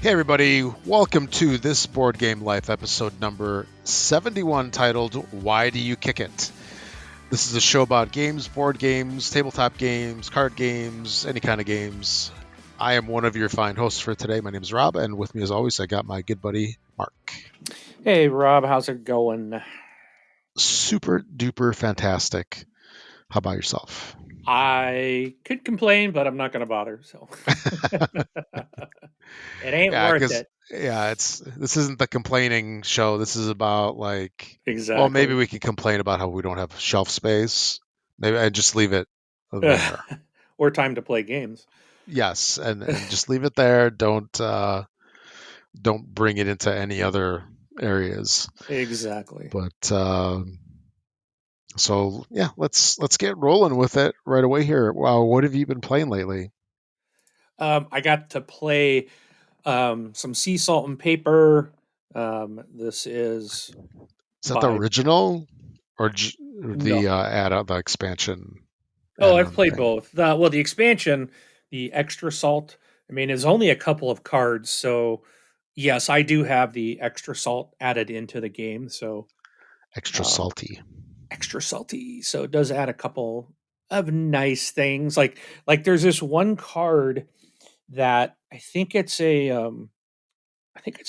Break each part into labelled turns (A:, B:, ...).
A: Hey everybody, welcome to this Board Game Life episode number 71 titled Why Do You Kick It? This is a show about games, board games, tabletop games, card games, any kind of games. I am one of your fine hosts for today. My name is Rob, and with me as always I got my good buddy Mark.
B: Hey Rob, how's it going?
A: Super duper fantastic. How about yourself?
B: I could complain, but I'm not going to bother. So it ain't
A: Yeah,
B: worth
A: because
B: it.
A: this isn't the complaining show. This is about well, maybe
B: Exactly.
A: we can complain about how we don't have shelf space. Maybe I just leave it there.
B: Or time to play games.
A: Yes, and just leave it there. Don't bring it into any other areas.
B: Exactly.
A: But so yeah, let's get rolling with it right away here. Wow, what have you been playing lately?
B: I got to play some sea salt and paper. This is
A: Is that the
B: by
A: original or
B: no.
A: the add-on, the expansion
B: Oh, I've
A: add-on
B: played
A: thing?
B: both. The expansion, the extra salt. I mean, it's only a couple of cards, so yes, I do have the extra salt added into the game. So
A: Extra
B: um,
A: salty.
B: extra salty. So it does add a couple of nice things. Like there's this one card that I think it's a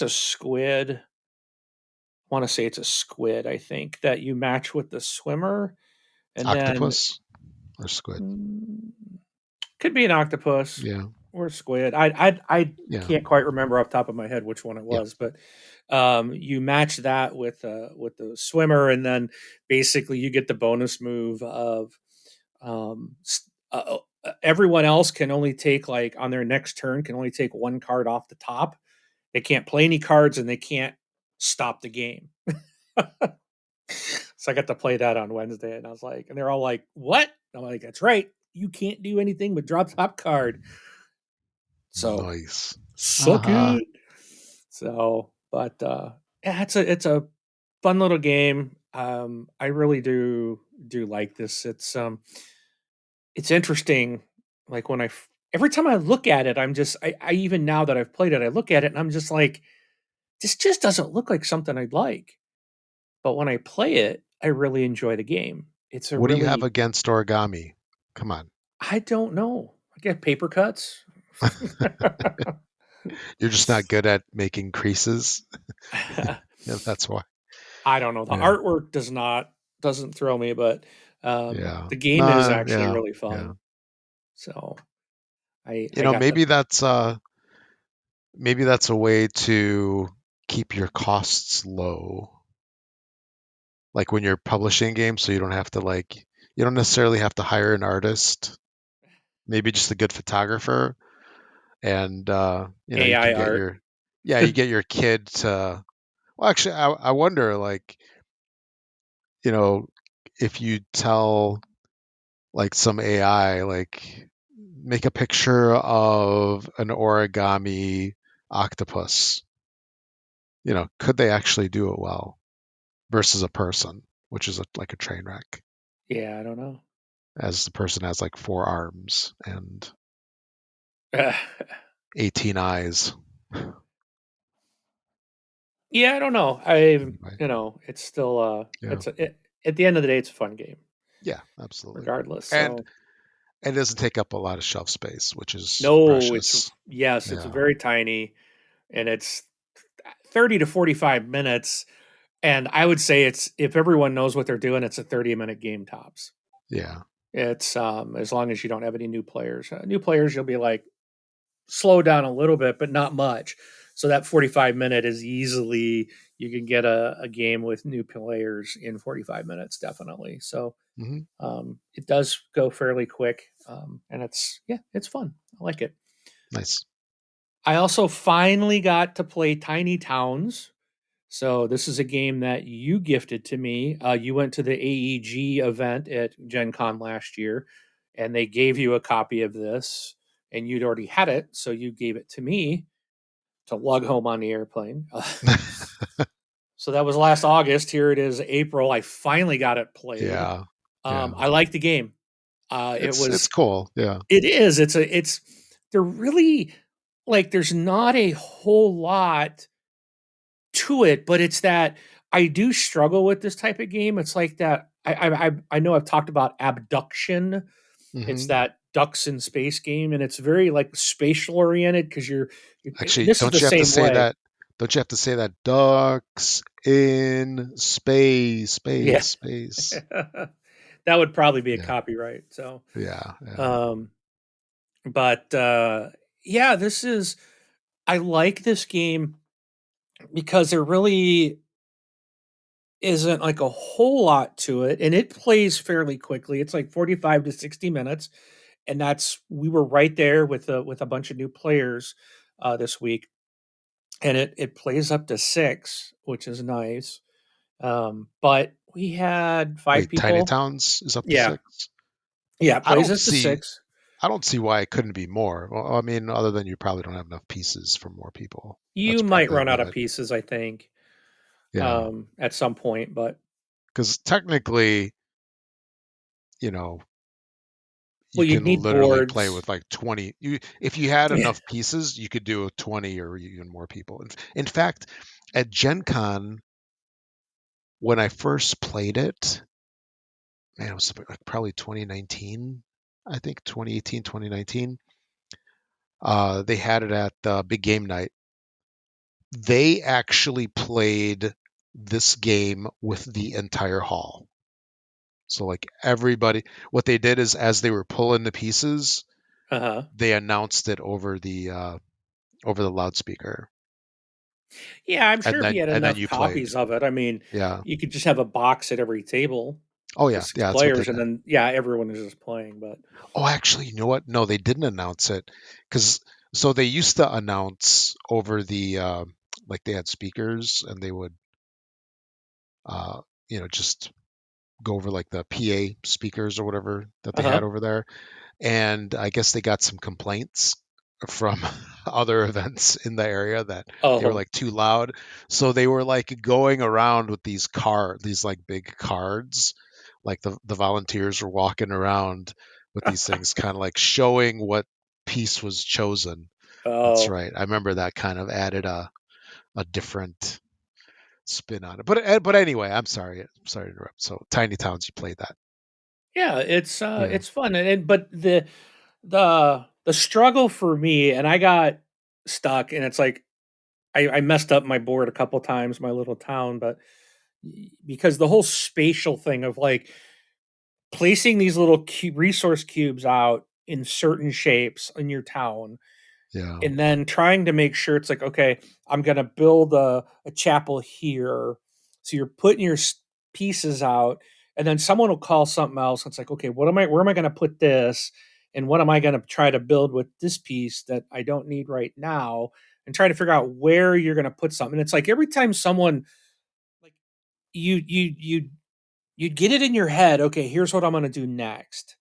B: squid. I want to say it's a squid, I think, that you match with the swimmer and then
A: Octopus or squid?
B: mm, could be an octopus
A: Yeah,
B: or squid. I
A: yeah,
B: can't quite remember off the top of my head which one it
A: yeah.
B: was, but you match that with the swimmer, and then basically you get the bonus move of everyone else can only take like on their next turn can only take one card off the top. They can't play any cards and they can't stop the game. So I got to play that on Wednesday, and I was like, and they're all like, "What?" I'm like, "That's right. You can't do anything but draw top card." So
A: Nice.
B: suck
A: Uh-huh.
B: it. So, but yeah, it's a fun little game. I really do like this. It's interesting. Like when every time I look at it, I even now that I've played it, I look at it and I'm just like, this just doesn't look like something I'd like. But when I play it, I really enjoy the game. It's a
A: What do you have
B: really
A: against origami? Come on.
B: I don't know. I get paper cuts.
A: You're just not good at making creases. Yeah, that's why.
B: I don't know. The
A: Yeah.
B: artwork doesn't throw me, but
A: Yeah.
B: the game is
A: Nah,
B: actually
A: yeah.
B: really
A: Yeah.
B: fun. So I
A: You know,
B: got the
A: maybe that's a way to keep your costs low. Like when you're publishing games, so you don't necessarily have to hire an artist, maybe just a good photographer, and you
B: AI
A: can get
B: art.
A: you get your kid to. Well, actually, I wonder, you know, if you tell some AI, make a picture of an origami octopus, could they actually do it well versus a person, which is like a train wreck,
B: Yeah, I don't know.
A: as the person has like four arms and 18 eyes.
B: Yeah, I don't know.
A: Anyway,
B: it's still
A: yeah,
B: at the end of the day, it's a fun game,
A: yeah, absolutely.
B: regardless.
A: And
B: So
A: it doesn't take up a lot of shelf space, which is
B: no,
A: precious.
B: it's
A: Yeah,
B: very tiny, and it's 30 to 45 minutes. And I would say it's if everyone knows what they're doing, it's a 30-minute game tops.
A: yeah,
B: It's as long as you don't have any new players. New players, you'll be like slow down a little bit, but not much. So that 45 minute is easily you can get a game with new players in 45 minutes, definitely. So
A: hmm
B: it does go fairly quick, and it's fun. I like it.
A: nice.
B: I also finally got to play Tiny Towns. So this is a game that you gifted to me. You went to the AEG event at Gen Con last year, and they gave you a copy of this, and you'd already had it, so you gave it to me to lug home on the airplane. So that was last August. Here it is, April. I finally got it played.
A: Yeah, yeah.
B: I like the game.
A: It's cool. Yeah,
B: It is. They're really like there's not a whole lot to it, but it's that I do struggle with this type of game. It's like that. I know I've talked about abduction. It's
A: Hmm.
B: that ducks in space game, and it's very like spatial oriented because
A: Actually,
B: this is the
A: don't you have to
B: same
A: say
B: way.
A: that? Don't you have to say that? Ducks in space,
B: Yeah,
A: space, space.
B: that would probably be a
A: Yeah,
B: copyright. So,
A: yeah, yeah.
B: um, but yeah, this is I like this game because there really isn't like a whole lot to it, and it plays fairly quickly. It's like 45 to 60 minutes, and that's we were right there with a bunch of new players this week, and it plays up to 6, which is nice. But we had 5
A: Wait, Tiny
B: people.
A: Towns is up to
B: Yeah.
A: 6.
B: Yeah, it
A: I
B: plays
A: don't
B: up to
A: see.
B: 6.
A: I don't see why it couldn't be more. Well, I mean, other than you probably don't have enough pieces for more people. That's
B: You might
A: probably
B: run out
A: about
B: of
A: it.
B: pieces, I think,
A: Yeah,
B: at some point, but
A: because technically, you know, you
B: well, you'd
A: can
B: need
A: literally play
B: boards.
A: with like 20. You, if you had
B: Yeah.
A: enough pieces, you could do 20 or even more people. In fact, at Gen Con, when I first played it, man, it was like probably 2019. I think 2018, 2019. They had it at Big Game Night. They actually played this game with the entire hall. So like everybody, what they did is as they were pulling the pieces,
B: Uh-huh.
A: they announced it over the loudspeaker,
B: Yeah, I'm sure if you had
A: and then
B: enough
A: you played.
B: copies of it, I mean,
A: Yeah.
B: you could just have a box at every table
A: Oh
B: for
A: yeah,
B: 6
A: yeah. That's what they
B: players, and
A: did.
B: then, yeah, everyone is just playing, but
A: Oh, actually, you know what? No, they didn't announce it because so they used to announce over the like they had speakers and they would uh, just go over like the PA speakers or whatever that they
B: uh-huh.
A: had over there. And I guess they got some complaints from other events in the area that they were
B: Oh.
A: like too loud. So they were like going around with these like big cards. Like the volunteers were walking around with these things, kind of like showing what piece was chosen. That's
B: Oh.
A: right. I remember that kind of added a different spin on it. But anyway, I'm sorry. I'm sorry to interrupt. So Tiny Towns, you played that.
B: Yeah,
A: Yeah.
B: it's fun, and but the struggle for me and I got stuck, and it's like I messed up my board a couple times, my little town, but because the whole spatial thing of like placing these little resource cubes out in certain shapes in your town
A: Yeah.
B: and then trying to make sure it's like, okay, I'm going to build a chapel here. So you're putting your pieces out, and then someone will call something else. It's like, okay, where am I going to put this? And what am I going to try to build with this piece that I don't need right now? And try to figure out where you're going to put something. And it's like every time someone, like, you get it in your head, okay, here's what I'm going to do next,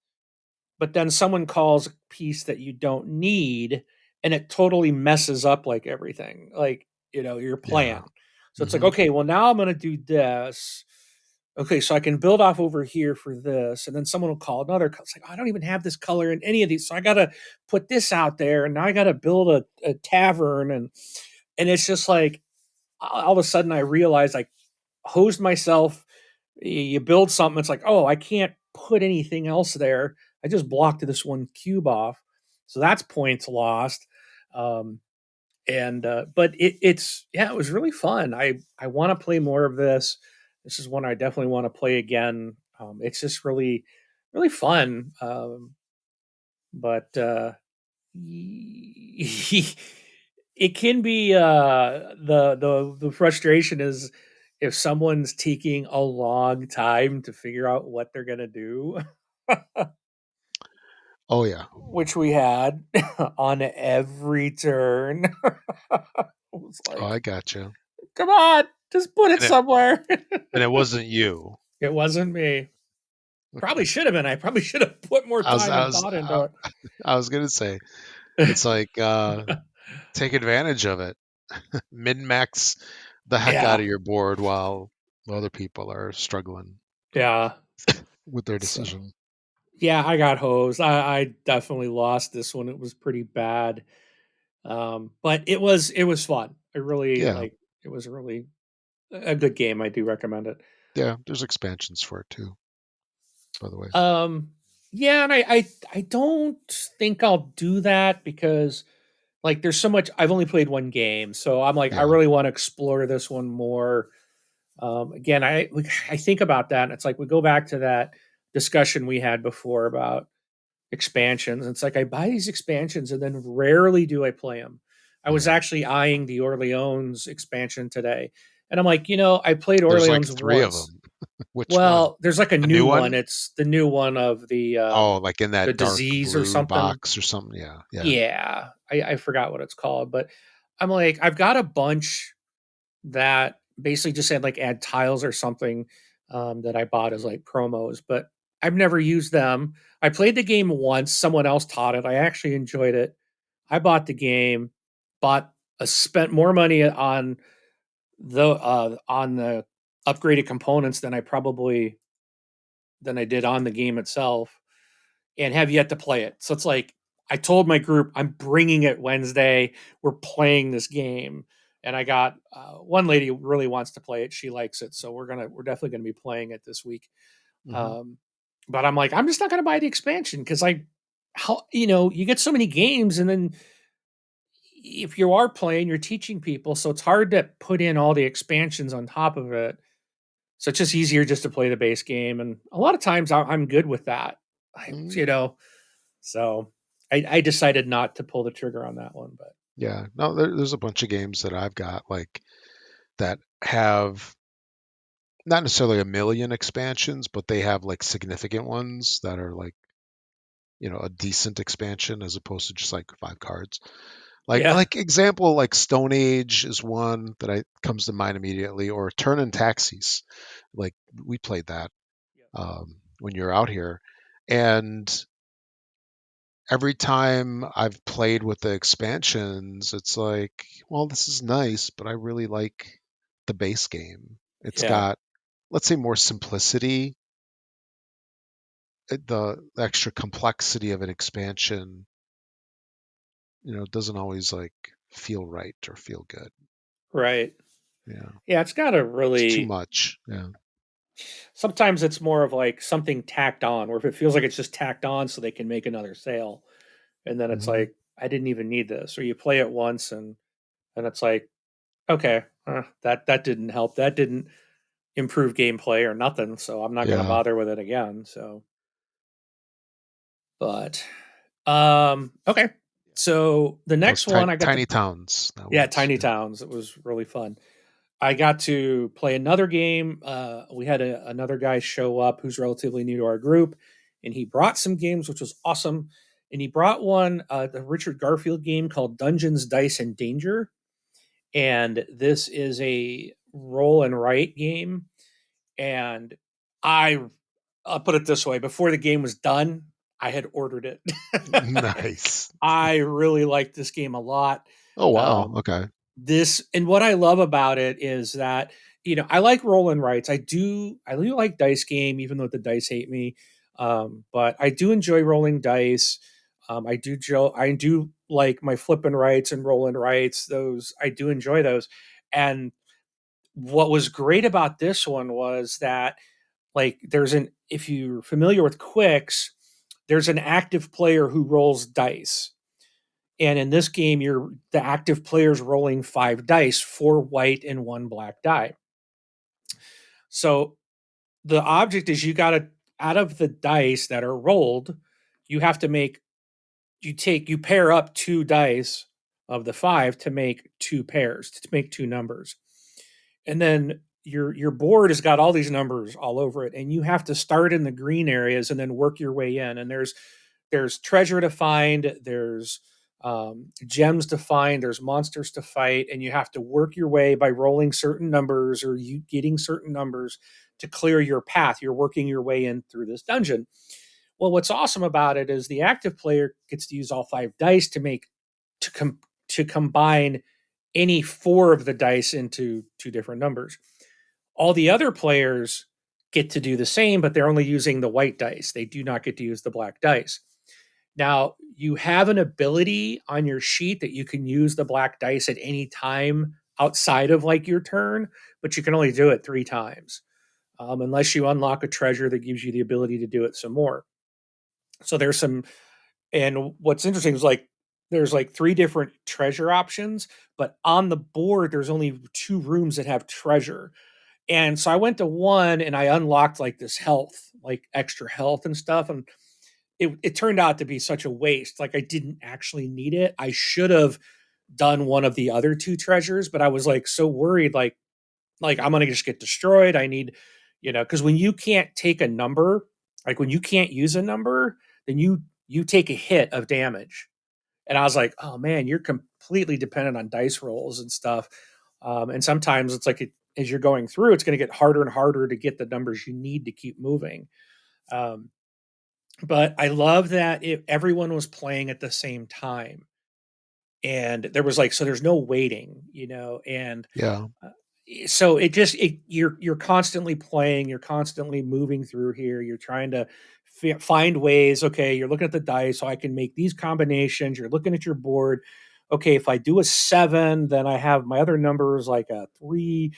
B: but then someone calls a piece that you don't need, and it totally messes up like everything, like, your
A: Yeah.
B: plan. So it's like,
A: Hmm.
B: okay, well, now I'm going to do this. Okay, so I can build off over here for this, and then someone will call another. It's like, "Oh, I don't even have this color in any of these, so I got to put this out there, and now I got to build a tavern, and it's just like all of a sudden I realize I hosed myself. You build something, it's like, oh, I can't put anything else there. I just blocked this one cube off, so that's points lost. Um, and but it's yeah, it was really fun. I want to play more of this. This is one I definitely want to play again. It's just really fun. But it can be the frustration is if someone's taking a long time to figure out what they're gonna do,
A: Oh yeah.
B: which we had on every turn. It was
A: Oh,
B: like,
A: I gotcha.
B: come on, just put it
A: And it
B: somewhere.
A: and it wasn't you.
B: It wasn't me. Probably should have been. I probably should have put more
A: I was
B: time
A: I
B: and
A: was
B: thought
A: I,
B: into
A: I was gonna say it's like take advantage of it. Min max the heck out
B: yeah,
A: of your board while other people are struggling
B: yeah.
A: with their
B: So
A: decision.
B: yeah, I got hosed. I definitely lost this one. It was pretty bad. But it was fun. I really
A: Yeah,
B: like. It was really a good game. I do recommend it.
A: yeah. There's expansions for it too, by the way.
B: Um, yeah, and I don't think I'll do that because like there's so much. I've only played one game, so I'm like I
A: Yeah,
B: really want to explore this one more. Again, I think about that, and it's like we go back to that discussion we had before about expansions. It's like I buy these expansions and then rarely do I play them. I was
A: yeah.
B: actually eyeing the Orleans expansion today, and I'm like, I played
A: There's like
B: Orleans
A: three of
B: once.
A: them. Which one?
B: Well, there's like a
A: The
B: new
A: new
B: one.
A: one?
B: It's the new one of
A: Oh, like in
B: the
A: that dark
B: disease or
A: blue
B: something.
A: box or something. Yeah, yeah.
B: Yeah, I forgot what it's called, but I'm like, I've got a bunch that basically just had like add tiles or something that I bought as like promos, but I've never used them. I played the game once. Someone else taught it. I actually enjoyed it. I bought the game, bought spent more money on the upgraded components than I did on the game itself, and have yet to play it. So it's like I told my group I'm bringing it Wednesday. We're playing this game, and I got one lady who really wants to play it. She likes it, so we're definitely gonna be playing it this week.
A: Hmm.
B: Um, but I'm like I'm just not gonna buy the expansion because how you get so many games, and then if you are playing, you're teaching people, so it's hard to put in all the expansions on top of it. So it's just easier just to play the base game, and a lot of times I'm good with that. I,
A: Hmm.
B: you know, so I decided not to pull the trigger on that one, but
A: Yeah. No, there's a bunch of games that I've got like that have not necessarily a million expansions, but they have like significant ones that are like, a decent expansion as opposed to just like 5 cards. Like
B: yeah,
A: like example, like Stone Age is one that I comes to mind immediately, or Turn and Taxis. Like we played that when you're out here, and every time I've played with the expansions, it's like, well, this is nice, but I really like the base game. It's
B: yeah,
A: got, let's say, more simplicity. The extra complexity of an expansion, doesn't always like feel right or feel good.
B: right,
A: Yeah,
B: yeah. It's got a
A: it's too
B: really.
A: much. Yeah.
B: Sometimes it's more of like something tacked on, or if it feels like it's just tacked on so they can make another sale, and then it's
A: Hmm.
B: like I didn't even need this, or you play it once and it's like okay, that didn't help, that didn't improve gameplay or nothing, so I'm not going to
A: Yeah.
B: bother with it again. So, but okay. So the
A: That was
B: next one I got to
A: Tiny Towns. That
B: yeah,
A: was.
B: Tiny
A: Yeah.
B: Towns. It was really fun. I got to play another game. We had another guy show up who's relatively new to our group, and he brought some games, which was awesome. And he brought one, the Richard Garfield game called Dungeons, Dice, and Danger. And this is a roll and write game. And I, I'll put it this way: before the game was done, I had ordered it.
A: Nice.
B: I really like this game a lot.
A: Oh wow.
B: Um,
A: Okay.
B: this and what I love about it is that I like roll and writes. I do like dice game, even though the dice hate me. But I do enjoy rolling dice. I do like my flip and writes and roll and writes. Those I do enjoy those. And what was great about this one was that like there's an if you're familiar with Quicks, there's an active player who rolls dice. And in this game, the active player's rolling 5 dice, 4 white and 1 black die. So the object is you got to out of the dice that are rolled, you have to make you pair up 2 dice of the 5 to make 2 pairs, to make 2 numbers. And then your board has got all these numbers all over it, and you have to start in the green areas and then work your way in. And there's treasure to find, there's gems to find, there's monsters to fight, and you have to work your way by rolling certain numbers or you getting certain numbers to clear your path. You're working your way in through this dungeon. Well, what's awesome about it is the active player gets to use all 5 dice to com- to combine any 4 of the dice into 2 different numbers. All the other players get to do the same, but they're only using the white dice. They do not get to use the black dice. Now, you have an ability on your sheet that you can use the black dice at any time outside of like your turn, but you can only do it 3 times, unless you unlock a treasure that gives you the ability to do it some more. So there's some, and what's interesting is like there's like 3 different treasure options, but on the board there's only 2 rooms that have treasure. And so I went to one and I unlocked like this health, like extra health and stuff. And it turned out to be such a waste. Like I didn't actually need it. I should have done one of the other 2 treasures, but I was like so worried, like I'm gonna just get destroyed. I need, because when you can't take a number, like when you can't use a number, then you take a hit of damage. And I was like, oh man, you're completely dependent on dice rolls and stuff. And sometimes it's like as you're going through, it's going to get harder and harder to get the numbers you need to keep moving. Um, but I love that everyone was playing at the same time, and there was like, so there's no waiting, and
A: Yeah.
B: uh, so you're constantly playing, you're constantly moving through here, you're trying to find ways. Okay, you're looking at the dice, so I can make these combinations. You're looking at your board. Okay, if I do a 7, then I have my other numbers like a 3.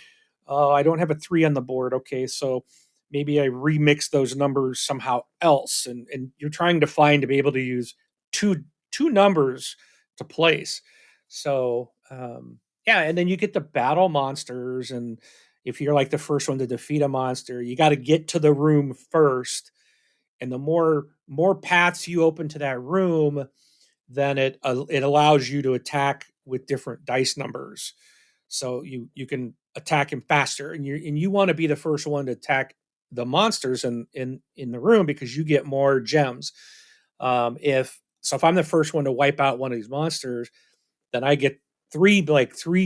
B: Oh, I don't have a 3 on the board. Okay, so maybe I remix those numbers somehow else, and you're trying to find to be able to use two numbers to place. So yeah, and then you get to battle monsters, and if you're like the first one to defeat a monster, you got to get to the room first. And the more paths you open to that room, then it allows you to attack with different dice numbers. So you can attack him faster, and you want to be the first one to attack the monsters in the room because you get more gems. If I'm the first one to wipe out one of these monsters, then I get three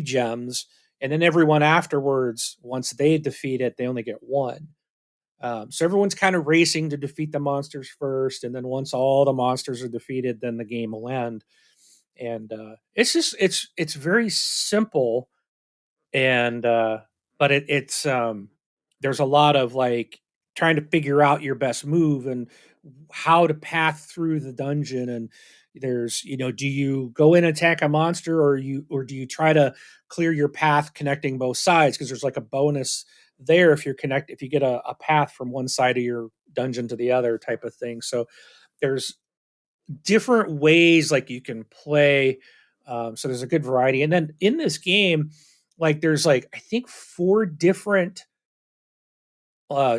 B: gems, and then everyone afterwards, once they defeat it, they only get one. So everyone's kind of racing to defeat the monsters first, and then once all the monsters are defeated, then the game will end. And it's very simple, and but it's there's a lot of like trying to figure out your best move and how to path through the dungeon. And there's, do you go in and attack a monster, or do you try to clear your path connecting both sides, because there's like a bonus there if you get a path from one side of your dungeon to the other type of thing. So there's different ways like you can play. So there's a good variety. And then in this game, like there's like I think 4 different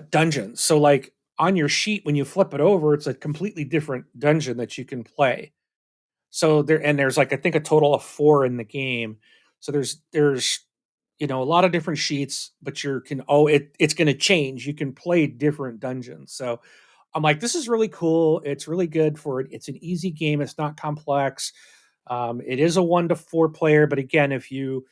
B: dungeons. So like on your sheet when you flip it over, it's a completely different dungeon that you can play. So there's like I think a total of 4 in the game. So there's a lot of different sheets, but it's going to change. You can play different dungeons. So I'm like, this is really cool. It's really good for it. It's an easy game. It's not complex. It is a 1 to 4 player, but again, if you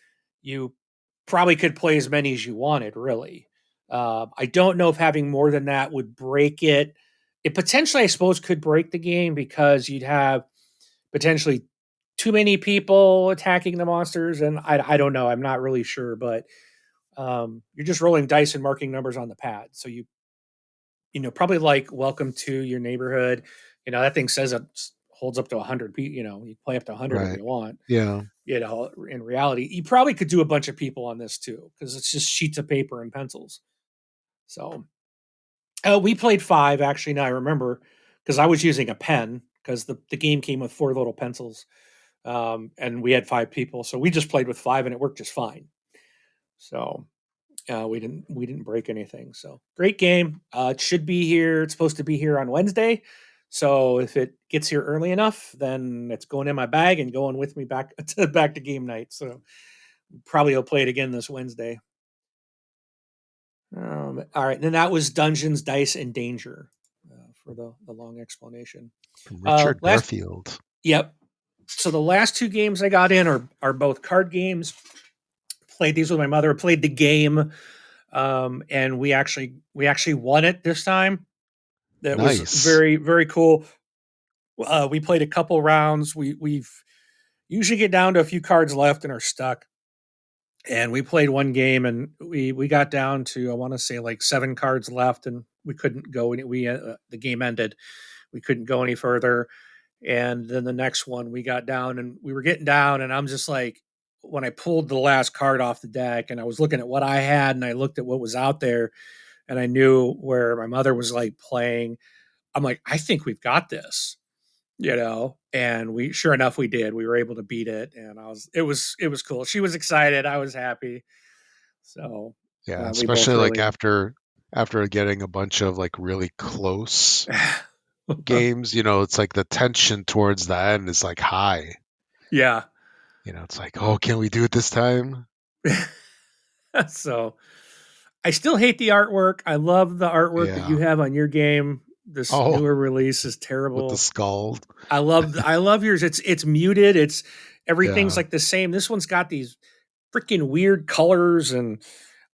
B: probably could play as many as you wanted, really. I don't know if having more than that would break it. It potentially, I suppose, could break the game because you'd have potentially too many people attacking the monsters, and I don't know. I'm not really sure, but you're just rolling dice and marking numbers on the pad. So probably like welcome to your neighborhood. That thing says it holds up to 100 people. You play up to 100 if
A: Right.
B: you want.
A: Yeah.
B: In reality, you probably could do a bunch of people on this too, because it's just sheets of paper and pencils. So we played 5 actually. Now I remember because I was using a pen because the game came with 4 little pencils, and we had 5 people, so we just played with 5 and it worked just fine. So we didn't break anything. So great game. It should be here. It's supposed to be here on Wednesday. So if it gets here early enough, then it's going in my bag and going with me back to game night. So probably I'll play it again this Wednesday. All right, and then that was Dungeons, Dice, and Danger, for the long explanation.
A: From Richard
B: Last,
A: Garfield.
B: yep. So the last 2 games I got in are both card games. Played these with my mother. Played the game, and we actually won it this time. That was
A: Nice.
B: very very cool. We played a couple rounds. We've usually get down to a few cards left and are stuck. And we played one game, and we got down to, I want to say, like 7 cards left, and we couldn't go any. The game ended. We couldn't go any further, And then the next one we got down and we were getting down, and I'm just like, when I pulled the last card off the deck and I was looking at what I had and I looked at what was out there and I knew where my mother was like playing, I'm like, I think we've got this, and we, sure enough, we did. We were able to beat it, and it was cool. She was excited. I was happy. So
A: Yeah,
B: we both
A: especially like
B: really,
A: after getting a bunch of like really close games, it's like the tension towards the end is like high.
B: yeah.
A: It's like, oh, can we do it this time?
B: So I still hate the artwork. I love the artwork that you
A: Yeah.
B: have on your game. This
A: Oh,
B: newer release is
A: with the
B: terrible.
A: skull.
B: I love yours. It's muted. It's everything's
A: Yeah.
B: like the same. This one's got these freaking weird colors, and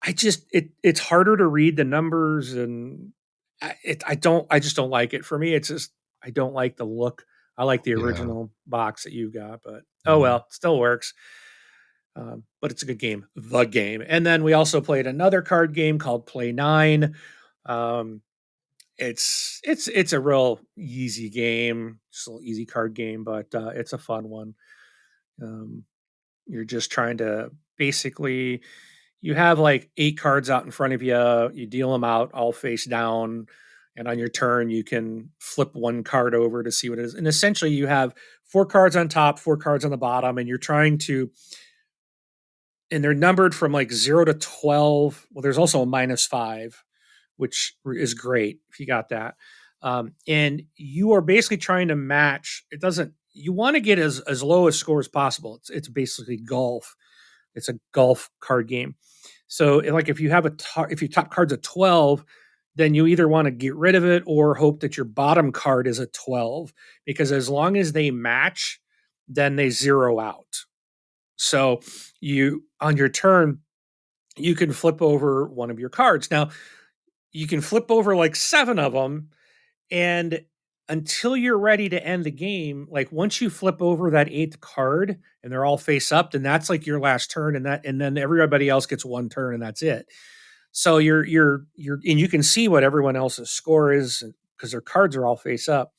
B: it's harder to read the numbers, and I just don't like it. For me, it's just I don't like the look. I like the
A: Yeah.
B: original box that you got, but oh
A: Mhm.
B: well, still works. But it's a good game, the game. And then we also played another card game called Play Nine. Um, it's a real easy game, just a little easy card game, but it's a fun one. Um, you're just trying to basically, you have like 8 cards out in front of you. You deal them out all face down, and on your turn, you can flip one card over to see what it is. And essentially, you have 4 cards on top, 4 cards on the bottom, and you're trying to, and they're numbered from like 0 to 12. Well, there's also a -5, which is great if you got that. And you are basically trying to match. It doesn't. You want to get as low a score as possible. It's basically golf. It's a golf card game. So, like if you have if you top card's a 12, then you either want to get rid of it or hope that your bottom card is a 12, because as long as they match, then they zero out. So you, on your turn, you can flip over one of your cards. Now, you can flip over like 7 of them, and until you're ready to end the game, like once you flip over that 8th card and they're all face up, then that's like your last turn, and then everybody else gets one turn and that's it. So and you can see what everyone else's score is because their cards are all face up.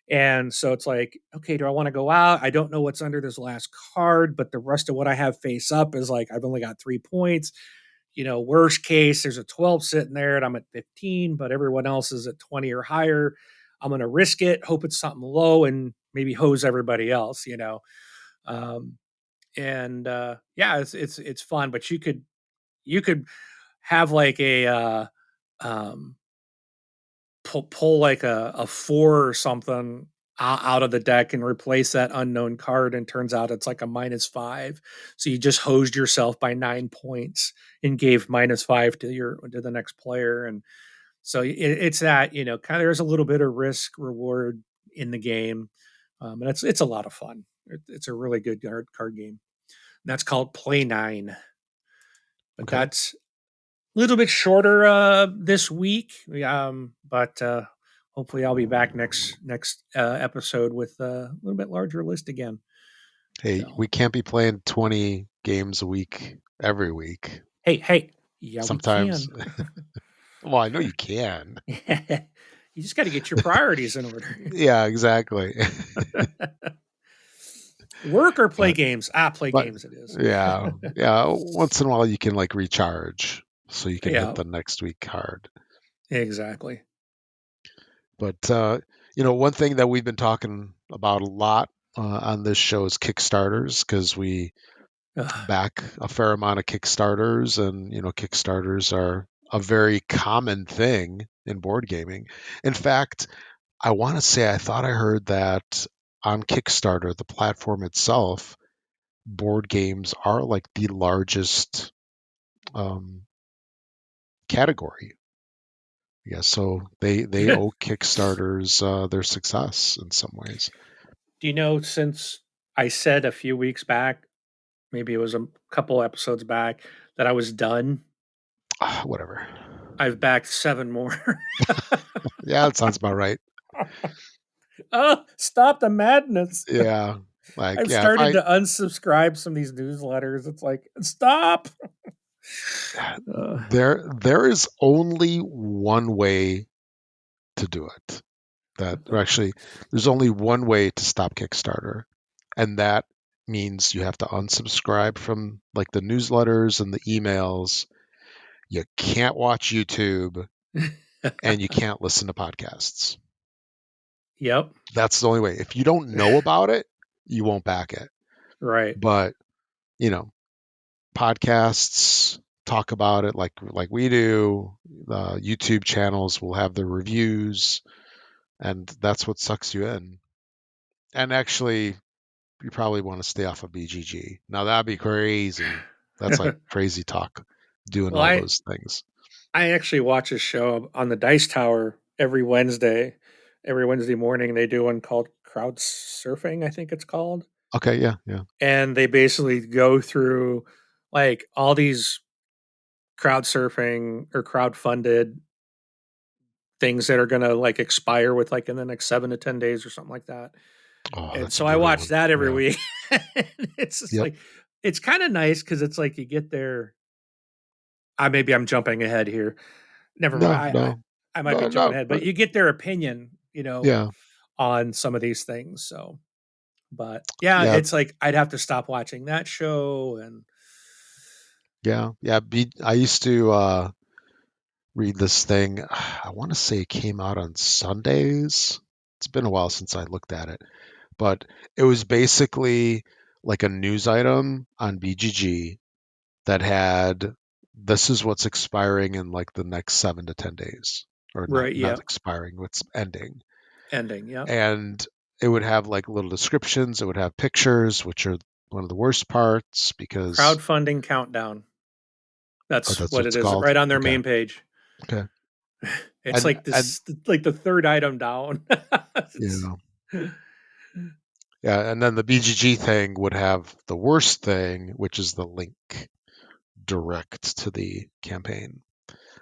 B: And so it's like, okay, do I want to go out? I don't know what's under this last card, but the rest of what I have face up is like, I've only got 3 points. Worst case, there's a 12 sitting there and I'm at 15, but everyone else is at 20 or higher. I'm going to risk it, hope it's something low, and maybe hose everybody else. Um, and yeah, it's fun, but you could have like a um, pull like a 4 or something out of the deck and replace that unknown card, and turns out it's like a -5, so you just hosed yourself by 9 points and gave -5 to the next player. And so it's that, kind of, there's a little bit of risk reward in the game. And it's a lot of fun. It's a really good card game. And that's called Play Nine. But
A: Okay.
B: that's a little bit shorter this week, but hopefully I'll be back next episode with a little bit larger list again.
A: Hey,
B: So
A: we can't be playing 20 games a week every week.
B: hey, yeah, we
A: Sometimes,
B: can.
A: well, I know you can.
B: You just got to get your priorities in order.
A: Yeah, exactly.
B: Work or play
A: But
B: games? Play
A: but
B: games it is.
A: yeah, yeah, once in a while you can like recharge so you can hit
B: Yeah,
A: the next week hard.
B: exactly.
A: But one thing that we've been talking about a lot on this show is Kickstarters because we
B: Ugh,
A: back a fair amount of Kickstarters, and Kickstarters are a very common thing in board gaming. In fact, I want to say I thought I heard that on Kickstarter, the platform itself, board games are like the largest um, category. Yeah, so they
B: Do
A: owe Kickstarters their success in some ways.
B: you know, since I said a few weeks back, maybe it was a couple episodes back, that I was done,
A: Whatever.
B: I've backed 7 more.
A: Yeah, that sounds about right.
B: Oh, stop the madness.
A: Yeah, like
B: I've
A: yeah, if
B: started
A: I
B: to unsubscribe from these newsletters. It's like, stop. Uh,
A: there is only one way to do it. that, or actually, there's only one way to stop Kickstarter, and that means you have to unsubscribe from like the newsletters and the emails. You can't watch YouTube and you can't listen to podcasts.
B: Yep.
A: That's the only way. If you don't know about it, you won't back it.
B: Right.
A: But, you know, podcasts talk about it like we do. YouTube channels will have the reviews, and that's what sucks you in. And actually, you probably want to stay off of BGG. Now that'd be crazy. That's like crazy talk, doing
B: Well,
A: all
B: I
A: those things.
B: I actually watch a show on the Dice Tower every Wednesday. Every Wednesday morning, they do one called Crowd Surfing, I think it's called.
A: Okay, yeah, yeah.
B: And they basically go through like all these crowd surfing or crowd funded things that are going to like expire with like in the next 7 to 10 days or something like that.
A: Oh,
B: And
A: that's a
B: so I
A: brutal
B: watch
A: one.
B: that every
A: Yeah.
B: week. It's just
A: Yep.
B: like, it's kind of nice because it's like you get there. Maybe I'm jumping ahead here. Never mind.
A: No, no,
B: I might be
A: no,
B: jumping
A: no.
B: ahead, but you get their opinion,
A: Yeah,
B: on some of these things. So, but yeah,
A: yeah,
B: it's like I'd have to stop watching that show and
A: yeah, yeah. I used to read this thing. I want to say it came out on Sundays. It's been a while since I looked at it, but it was basically like a news item on BGG that had this is what's expiring in like the next 7 to 10 days, or not
B: right,
A: not
B: yeah,
A: expiring, what's ending,
B: ending, yeah.
A: and it would have like little descriptions. It would have pictures, which are one of the worst parts because
B: Crowdfunding countdown.
A: oh,
B: That's
A: that's
B: what
A: what
B: it
A: it's
B: is,
A: called.
B: right on their
A: Okay,
B: main page.
A: okay,
B: It's
A: and
B: like this, like the third item down.
A: you
B: It's-
A: know, yeah, and then the BGG thing would have the worst thing, which is the link direct to the campaign.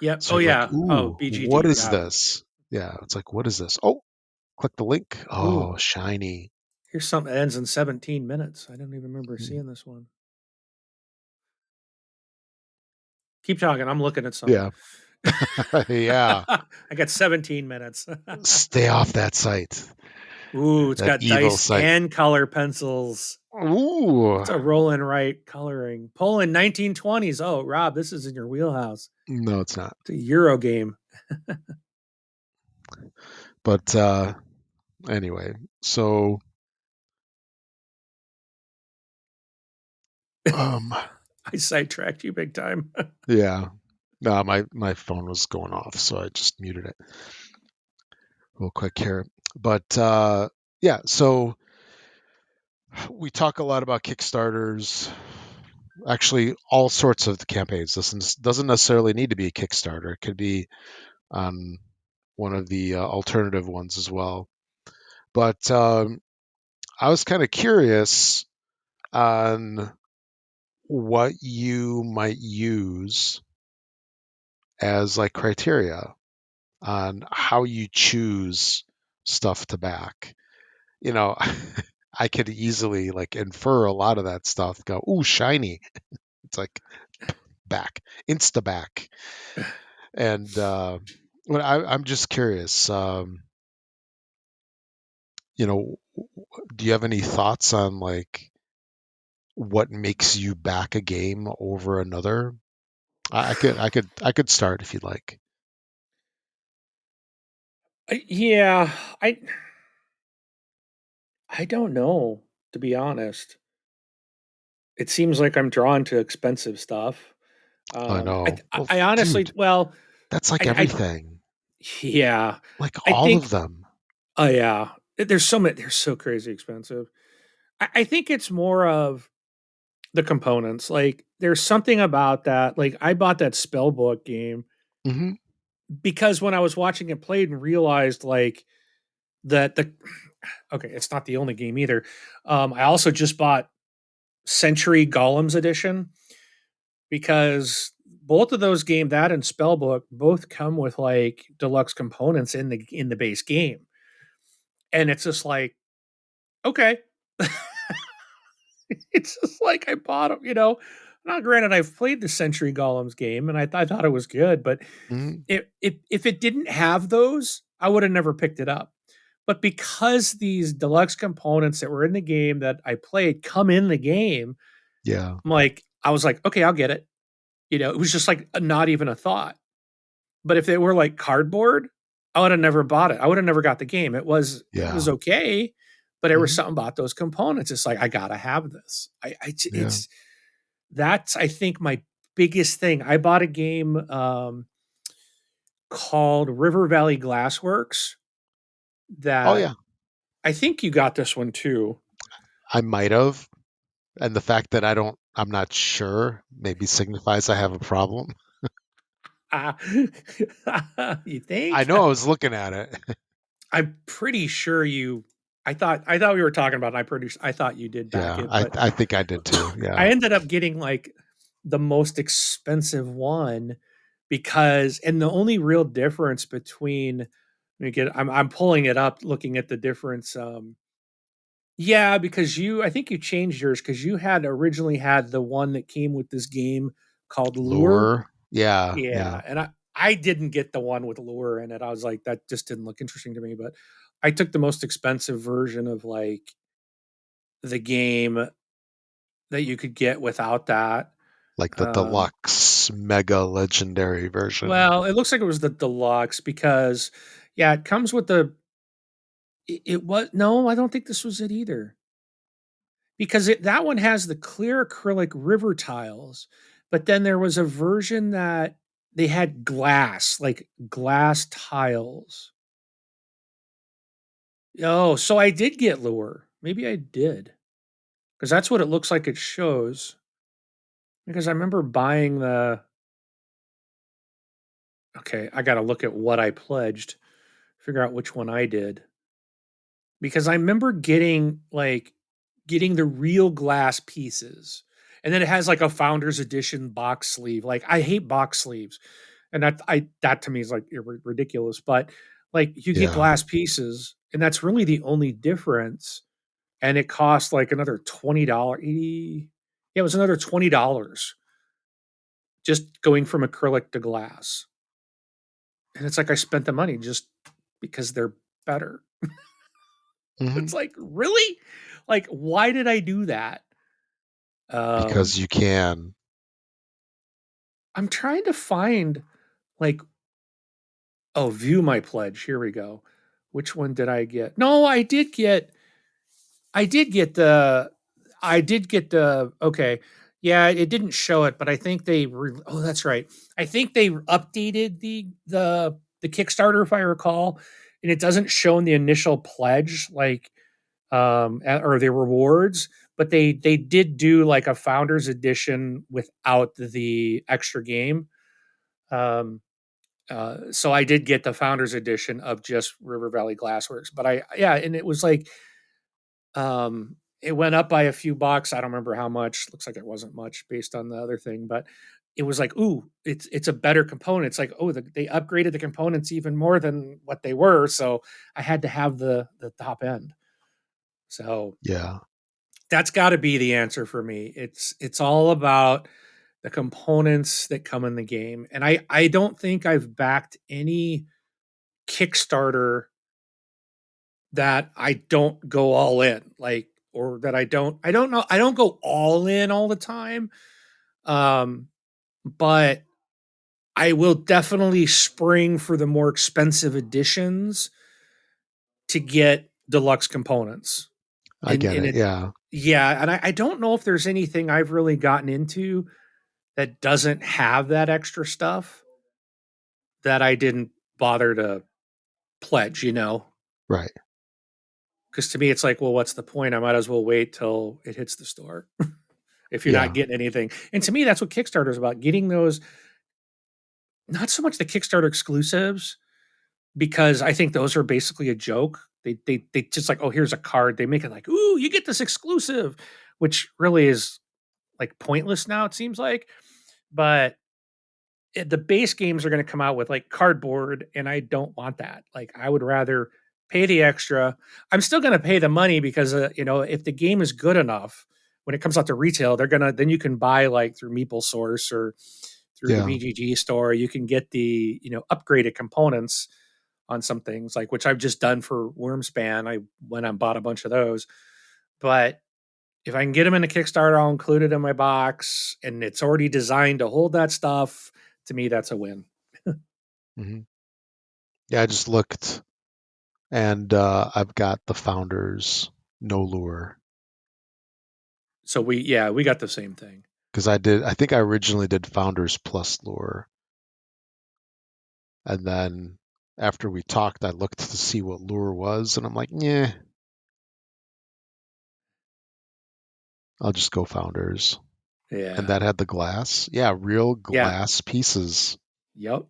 B: yep.
A: So
B: Oh
A: you're like,
B: yeah. Oh,
A: ooh, what
B: BGD.
A: is
B: Yeah.
A: this? Yeah, it's like, what is this? Oh, click the link.
B: Ooh,
A: Oh, shiny.
B: here's something that ends in 17 minutes. I don't even remember
A: Mm.
B: seeing this one. Keep talking. I'm looking at something.
A: Yeah. Yeah.
B: I got 17 minutes.
A: Stay off that site.
B: Ooh, it's
A: That
B: got
A: evil
B: dice
A: site.
B: and color pencils.
A: Ooh.
B: It's a roll and write coloring. Poland 1920s. Oh, Rob, this is in your wheelhouse.
A: No, it's not.
B: It's a Euro game.
A: But anyway, so um
B: I sidetracked you big time.
A: yeah. No, my phone was going off, so I just muted it real quick here. But yeah, so we talk a lot about Kickstarters. Actually, all sorts of campaigns. This doesn't necessarily need to be a Kickstarter. It could be on one of the alternative ones as well. But I was kind of curious on what you might use as like criteria on how you choose stuff to back. You know, I could easily like infer a lot of that stuff. Go, ooh, shiny. It's like back, insta back. And well, I'm just curious. You know, do you have any thoughts on like what makes you back a game over another? I could start if you'd like.
B: Yeah, I I don't know, to be honest. It seems like I'm drawn to expensive stuff.
A: I know. Well,
B: I honestly,
A: dude,
B: well,
A: that's like
B: I
A: everything.
B: yeah,
A: Like
B: I
A: all of
B: think,
A: them.
B: oh yeah, there's so many, they're so crazy expensive. I think it's more of the components. Like, there's something about that. Like, I bought that Spellbook game
A: Hmm.
B: because when I was watching it played and realized like that the okay, it's not the only game either. I also just bought Century Golems Edition because both of those games, that and Spellbook, both come with like deluxe components in the base game, and it's just like okay, it's just like I bought them. Now granted, I've played the Century Golems game, and I thought it was good, but
A: Hmm.
B: if it didn't have those, I would have never picked it up. But because these deluxe components that were in the game that I played come in the game,
A: Yeah.
B: I was like, okay, I'll get it. It was just like not even a thought. But if they were like cardboard, I would have never bought it. I would have never got the game. It was
A: Yeah.
B: okay, but there was
A: Hmm.
B: something about those components. It's like I gotta have this.
A: Yeah.
B: It's that's I think my biggest thing. I bought a game called River Valley Glassworks
A: Oh
B: that
A: yeah.
B: I think you got this one too.
A: I might have. And the fact that I'm not sure maybe signifies I have a problem.
B: Ah, you
A: I
B: think?
A: know I was looking at it.
B: I'm pretty sure you. I thought we were talking about. It, I thought you did back
A: Yeah,
B: it, but
A: I think I did too.
B: I
A: Yeah.
B: ended up getting like the most expensive one because, and the only real difference between, let me get, I'm pulling it up, looking at the difference. Yeah, because I think you changed yours because you had originally had the one that came with this game called Lure.
A: Lure. Yeah, yeah.
B: Yeah, and I didn't get the one with Lure in it. I was like, that just didn't look interesting to me. But I took the most expensive version of like the game that you could get without that.
A: Like the
B: Um,
A: deluxe mega legendary version.
B: well, it looks like it was the deluxe because, yeah, it comes with it was no, I don't think this was it either because that one has the clear acrylic river tiles, but then there was a version that they had glass, like glass tiles. Oh, so I did get Lure. Maybe I did because that's what it looks like it shows. Because I remember buying the. Okay, I got to look at what I pledged, figure out which one I did. Because I remember getting the real glass pieces. And then it has like a founder's edition box sleeve. Like I hate box sleeves. And that to me is like ridiculous, but like you get
A: Yeah.
B: glass pieces and that's really the only difference and it cost like another $20 80. Yeah, it was another $20 just going from acrylic to glass. And it's like I spent the money just because they're better.
A: Hmm.
B: It's like, really? Like, why did I do that? Um,
A: Because you can.
B: I'm trying to find like, oh, view my pledge. Here we go. Which one did I get? No, I did get the, okay. Yeah, it didn't show it, but I think oh, that's right. I think they updated the Kickstarter, if I recall, and it doesn't show in the initial pledge, like, or the rewards, but they did do like a founders edition without the extra game. Um, so I did get the founders edition of just River Valley Glassworks, but yeah, and it was like it went up by a few bucks. I don't remember how much. Looks like it wasn't much based on the other thing, but it was like, ooh, it's a better component. It's like, oh, they upgraded the components even more than what they were, so I had to have the top end. So
A: Yeah.
B: that's got to be the answer for me. It's all about the components that come in the game, and I don't think I've backed any Kickstarter that I don't go all in, like, or that I don't know, I don't go all in all the time. Um, but I will definitely spring for the more expensive editions to get deluxe components.
A: I get
B: And
A: it.
B: it
A: Yeah.
B: Yeah, and I don't know if there's anything I've really gotten into that doesn't have that extra stuff that I didn't bother to pledge.
A: Right.
B: Because to me, it's like, well, what's the point? I might as well wait till it hits the store if you're not
A: Yeah.
B: getting anything. And to me, that's what Kickstarter is about, getting those, not so much the Kickstarter exclusives, because I think those are basically a joke. They just like, oh, here's a card. They make it like, ooh, you get this exclusive, which really is like pointless now, it seems like. But the base games are going to come out with like cardboard, and I don't want that. Like, I would rather pay the extra. I'm still going to pay the money because if the game is good enough when it comes out to retail, then you can buy like through Meeple Source or through the
A: Yeah.
B: BGG store. You can get the upgraded components on some things, like which I've just done for Wormspan. I went and bought a bunch of those. But if I can get them in a Kickstarter, I'll include it in my box, and it's already designed to hold that stuff. To me, that's a win.
A: Hmm. Yeah, I just looked, and I've got the Founders no lure
B: So we got the same thing.
A: because I did. I think I originally did Founders plus lure, and then after we talked, I looked to see what lure was, and I'm like, yeah, I'll just go Founders. And
B: Yeah.
A: that had the glass. Yeah, real
B: Yeah.
A: glass pieces.
B: Yep.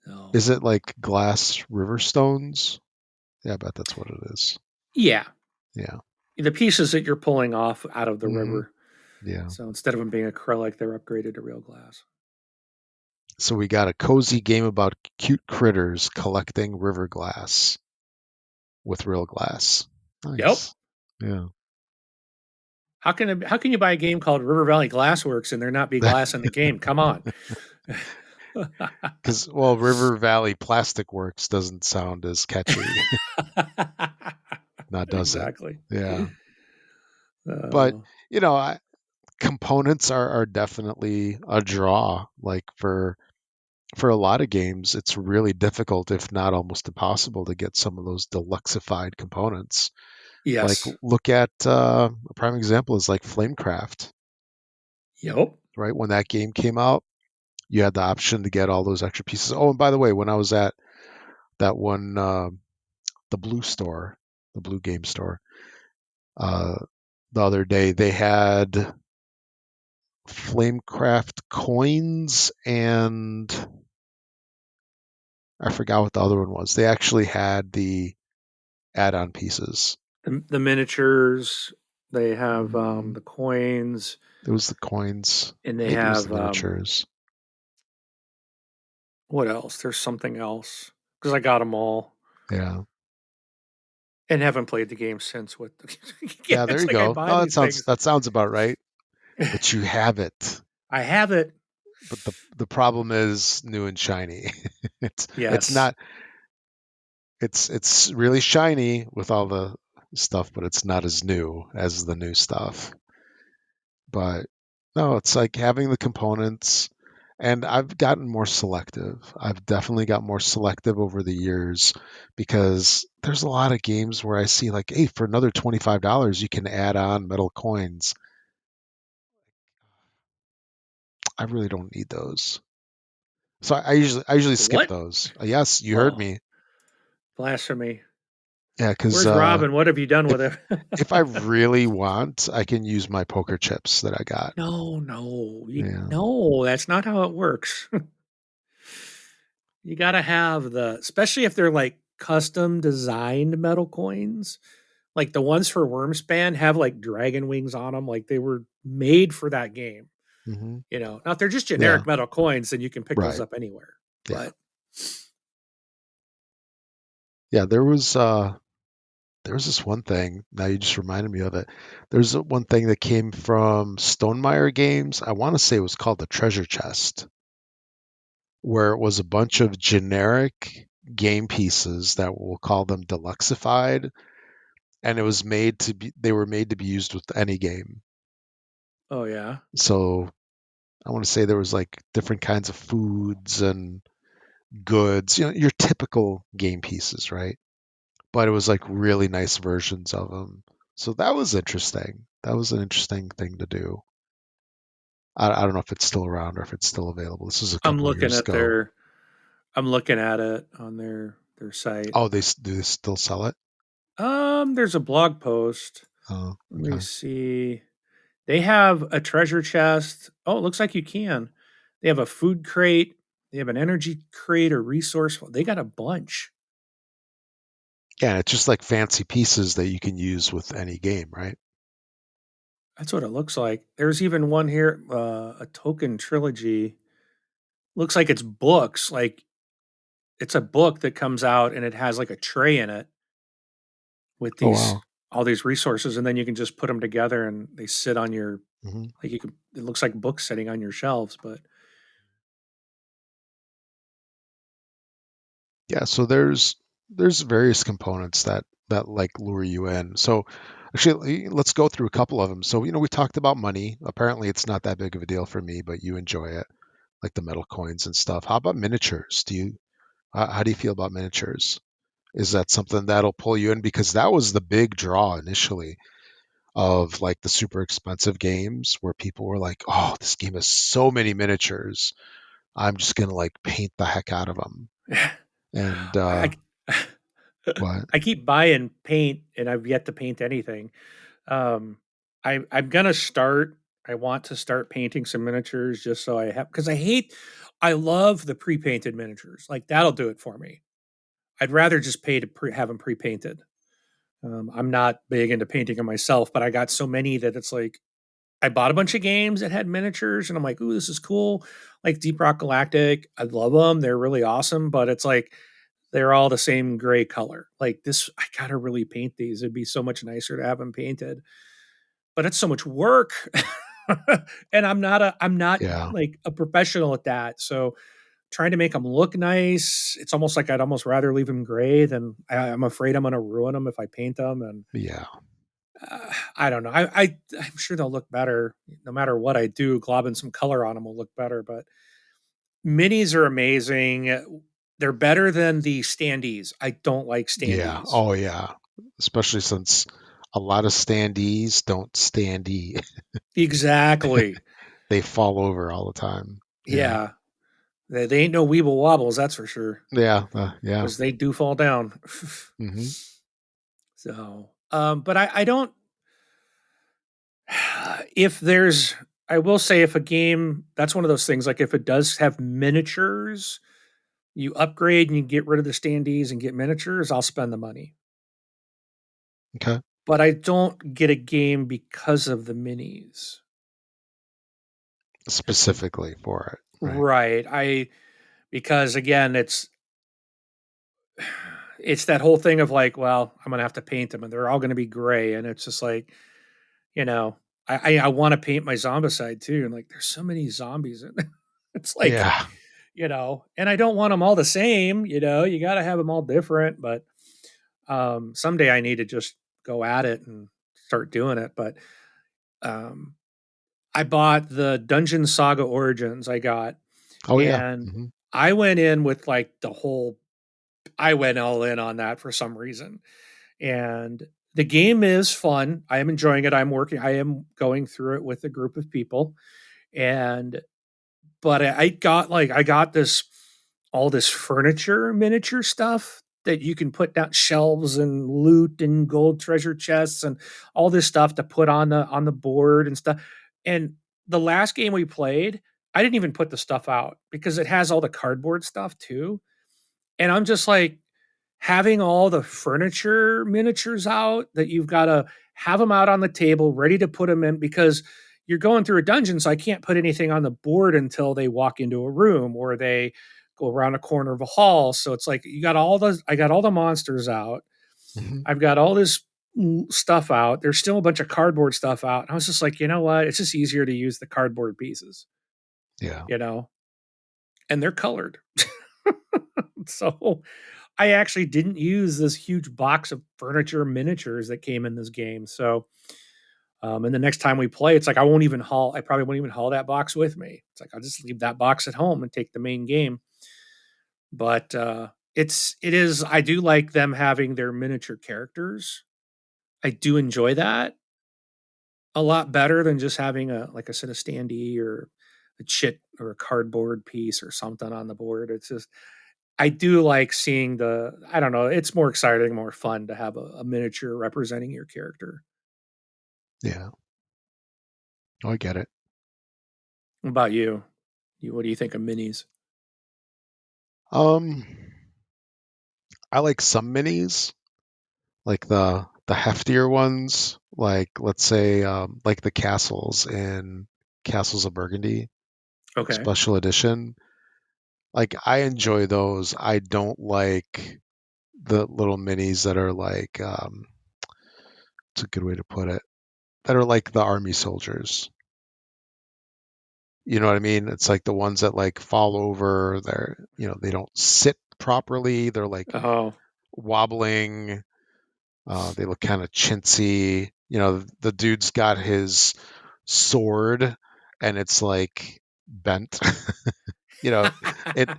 B: No.
A: Is it like glass river stones? Yeah, I bet that's what it is.
B: Yeah.
A: Yeah.
B: The pieces that you're pulling off out of the
A: Hmm.
B: river.
A: Yeah.
B: So instead of them being acrylic, they're upgraded to real glass.
A: So we got a cozy game about cute critters collecting river glass with real glass.
B: Yep.
A: Nice. Yeah.
B: How can you buy a game called River Valley Glassworks and there not be glass in the game? Come on.
A: Because, well, River Valley Plastic Works doesn't sound as catchy. Now, does it?
B: Exactly.
A: Yeah. But,
B: Uh,
A: you know, components are definitely a draw. Like for a lot of games, it's really difficult, if not almost impossible, to get some of those deluxified components. Like
B: yes.
A: look at a prime example is like Flamecraft,
B: Yep.
A: right? When that game came out, you had the option to get all those extra pieces. Oh, and by the way, when I was at that one, the Blue store, the Blue Game store, uh, the other day, they had Flamecraft coins and I forgot what the other one was. They actually had the add-on pieces.
B: The miniatures, they have
A: Mm,
B: the coins,
A: it was the coins.
B: and they
A: Maybe it was the
B: have
A: miniatures.
B: what else? There's something else because I got them all
A: Yeah.
B: and haven't played the game since. With yeah,
A: Yeah, there
B: it's
A: you
B: like I
A: go.
B: buy
A: No,
B: these things.
A: that sounds about right. But you have it.
B: I have it.
A: But the problem is new and shiny. It's
B: Yes,
A: not it's really shiny with all the stuff, but it's not as new as the new stuff. But no, it's like having the components and I've gotten more selective. I've definitely got more selective over the years because there's a lot of games where I see like, hey, for another $25 you can add on metal coins. I really don't need those. So I usually skip
B: what?
A: those. Yes, you heard
B: Oh,
A: me.
B: blasphemy!
A: Yeah, because
B: Where's Robin? What have you done with
A: if
B: it?
A: if I really want, I can use my poker chips that I got.
B: No, no,
A: Yeah.
B: no. That's not how it works. You got to have especially if they're like custom designed metal coins. Like the ones for Wormspan have like dragon wings on them, like they were made for that game.
A: Hmm.
B: Now if they're just
A: Yeah.
B: generic metal coins, then you can pick those
A: Right.
B: up anywhere.
A: Yeah.
B: But
A: Yeah. There was this one thing. Now you just reminded me of it. There's one thing that came from Stonemeyer Games. I want to say it was called the Treasure Chest, where it was a bunch of generic game pieces that we'll call them deluxified, and it was made to be. They were made to be used with any game.
B: oh yeah,
A: So I want to say there was like different kinds of foods and goods, your typical game pieces, right? But it was like really nice versions of them. So that was interesting. That was an interesting thing to do. I don't know if it's still around or if it's still available. This was a
B: I'm
A: couple of
B: looking
A: years
B: at
A: ago.
B: it on their site.
A: Oh, do they still sell it?
B: There's a blog post.
A: Oh,
B: Let me
A: okay.
B: see. They have a treasure chest. Oh, it looks like you can. They have a food crate. They have an energy crate or resource. They got a bunch.
A: Yeah, it's just like fancy pieces that you can use with any game, right?
B: That's what it looks like. There's even one here, a token trilogy. Looks like it's books. Like it's a book that comes out and it has like a tray in it with
A: Oh
B: these
A: wow.
B: all these resources, and then you can just put them together and they sit on your
A: Hmm.
B: like you can. It looks like books sitting on your shelves, but
A: Yeah, so there's various components that like lure you in. So actually, let's go through a couple of them. So, we talked about money. Apparently, it's not that big of a deal for me, but you enjoy it, like the metal coins and stuff. How about miniatures? How do you feel about miniatures? Is that something that'll pull you in? Because that was the big draw initially of like the super expensive games where people were like, "Oh, this game has so many miniatures. I'm just gonna like paint the heck out of them." And
B: I
A: what?
B: I keep buying paint and I've yet to paint anything. Um, I'm gonna start. I want to start painting some miniatures just so I have because I love the pre-painted miniatures. Like that'll do it for me. I'd rather just pay to have them pre-painted. I'm not big into painting them myself, but I got so many that it's like I bought a bunch of games that had miniatures, and I'm like, "Ooh, this is cool." Like Deep Rock Galactic, I love them. They're really awesome, but it's like they're all the same gray color. Like this, I gotta really paint these. It'd be so much nicer to have them painted, but it's so much work. And I'm not
A: Yeah,
B: like a professional at that. So trying to make them look nice, it's almost like I'd almost rather leave them gray than I'm afraid I'm going to ruin them if I paint them. And
A: yeah,
B: I don't know. I'm sure they'll look better no matter what I do. Globbing some color on them will look better. But minis are amazing. They're better than the standees. I don't like
A: yeah.
B: standees.
A: Oh, yeah. Especially since a lot of standees don't standee.
B: Exactly.
A: They fall over all the time. Yeah.
B: Yeah. They ain't no weeble wobbles, that's for sure.
A: Yeah. Yeah.
B: Because they do fall down.
A: Hmm.
B: So, but I don't. If there's, I will say, if a game, that's one of those things. Like if it does have miniatures, you upgrade and you get rid of the standees and get miniatures. I'll spend the money,
A: Okay.
B: but I don't get a game because of the minis. It's the
A: Specifically for it. Right.
B: right. I because again, it's that whole thing of like, well, I'm gonna have to paint them, and they're all gonna be gray, and it's just like, you know, I want to paint my zombicide too, and like, there's so many zombies, and it's like,
A: Yeah.
B: and I don't want them all the same. You got to have them all different. But someday I need to just go at it and start doing it. But um, I bought the Dungeon Saga Origins. I got,
A: Oh, yeah.
B: and
A: Hmm.
B: I went in with like the whole. I went all in on that for some reason, and the game is fun. I am enjoying it. I am going through it with a group of people, and but I got this all this furniture miniature stuff that you can put down shelves and loot and gold treasure chests and all this stuff to put on the board and stuff. And the last game we played, I didn't even put the stuff out because it has all the cardboard stuff too. And I'm just like, having all the furniture miniatures out that you've got to have them out on the table ready to put them in because you're going through a dungeon, so I can't put anything on the board until they walk into a room or they go around a corner of a hall. So it's like I got all the monsters out.
A: Hmm.
B: I've got all this stuff out. There's still a bunch of cardboard stuff out. And I was just like, you know what? It's just easier to use the cardboard pieces,
A: Yeah.
B: you know, and they're colored. So I actually didn't use this huge box of furniture miniatures that came in this game. So, and the next time we play, it's like I probably won't even haul that box with me. It's like I'll just leave that box at home and take the main game. But I do like them having their miniature characters. I do enjoy that a lot better than just having like I said, a standee or a chit or a cardboard piece or something on the board. It's just, I do like seeing I don't know, it's more exciting, more fun to have a miniature representing your character.
A: Yeah. Oh, I get it.
B: What about you? What do you think of minis?
A: Um, I like some minis, like the heftier ones, like let's say like the castles in Castles of Burgundy
B: Okay.
A: special edition. Like I enjoy those. I don't like the little minis that are like it's a good way to put it. That are like the army soldiers. You know what I mean? It's like the ones that like fall over. They don't sit properly. They're like
B: Oh,
A: wobbling. They look kind of chintzy. The dude's got his sword, and it's like bent. you know, it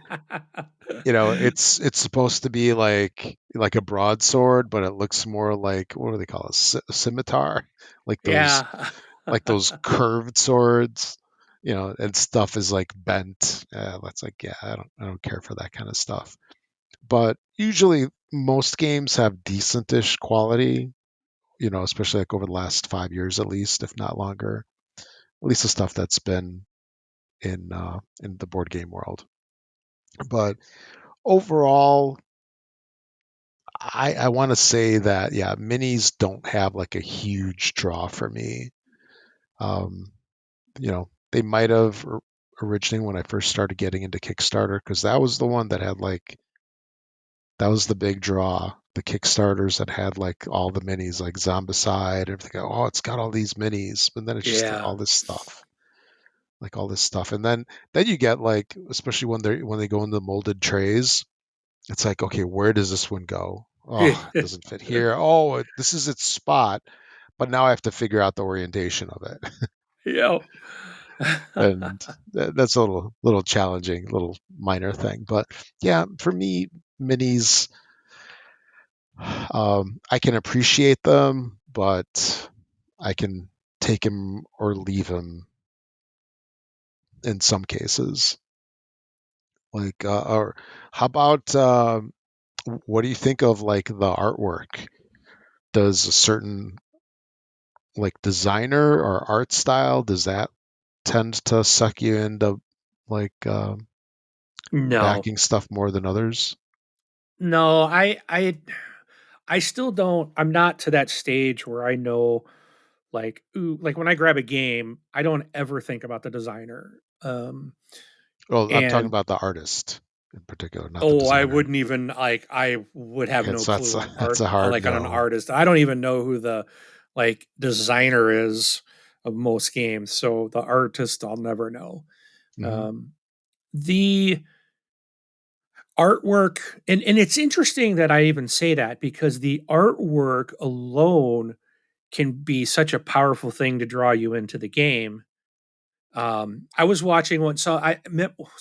A: it's supposed to be like a broadsword, but it looks more like, what do they call it? Scimitar, like those
B: yeah.
A: like those curved swords. And stuff is like bent. That's like, yeah, I don't care for that kind of stuff. But usually most games have decentish quality. Especially like over the last 5 years at least, if not longer. At least the stuff that's been in the board game world. But overall, I want to say that, yeah, minis don't have like a huge draw for me. Um, they might have originally when I first started getting into Kickstarter, because that was the one that had like that was the big draw. The Kickstarters that had like all the minis, like Zombicide, everything. Oh, it's got all these minis, but then it's just
B: Yeah.
A: like all this stuff, and then you get like, especially when they go in the molded trays, it's like, okay, where does this one go? Oh, it doesn't fit here. Oh, this is its spot, but now I have to figure out the orientation of it,
B: Yep.
A: and that's a little challenging, little minor thing. But yeah, for me, minis, I can appreciate them, but I can take them or leave them in some cases. Like, or how about, what do you think of like the artwork? Does a certain like designer or art style, does that tend to suck you into like,
B: No.
A: backing stuff more than others?
B: No, I still don't. I'm not to that stage where I know, like, ooh, like when I grab a game, I don't ever think about the designer.
A: Well, I'm talking
B: And
A: about the artist in particular, not the
B: oh, I
A: designer.
B: wouldn't even like. I would have
A: Okay,
B: no
A: so that's
B: clue on
A: that's
B: art,
A: a hard
B: like on an
A: no.
B: artist. I don't even know who the like designer is of most games. So the artist, I'll never know.
A: Hmm.
B: Um, the artwork, and it's interesting that I even say that because the artwork alone can be such a powerful thing to draw you into the game. I was watching one, so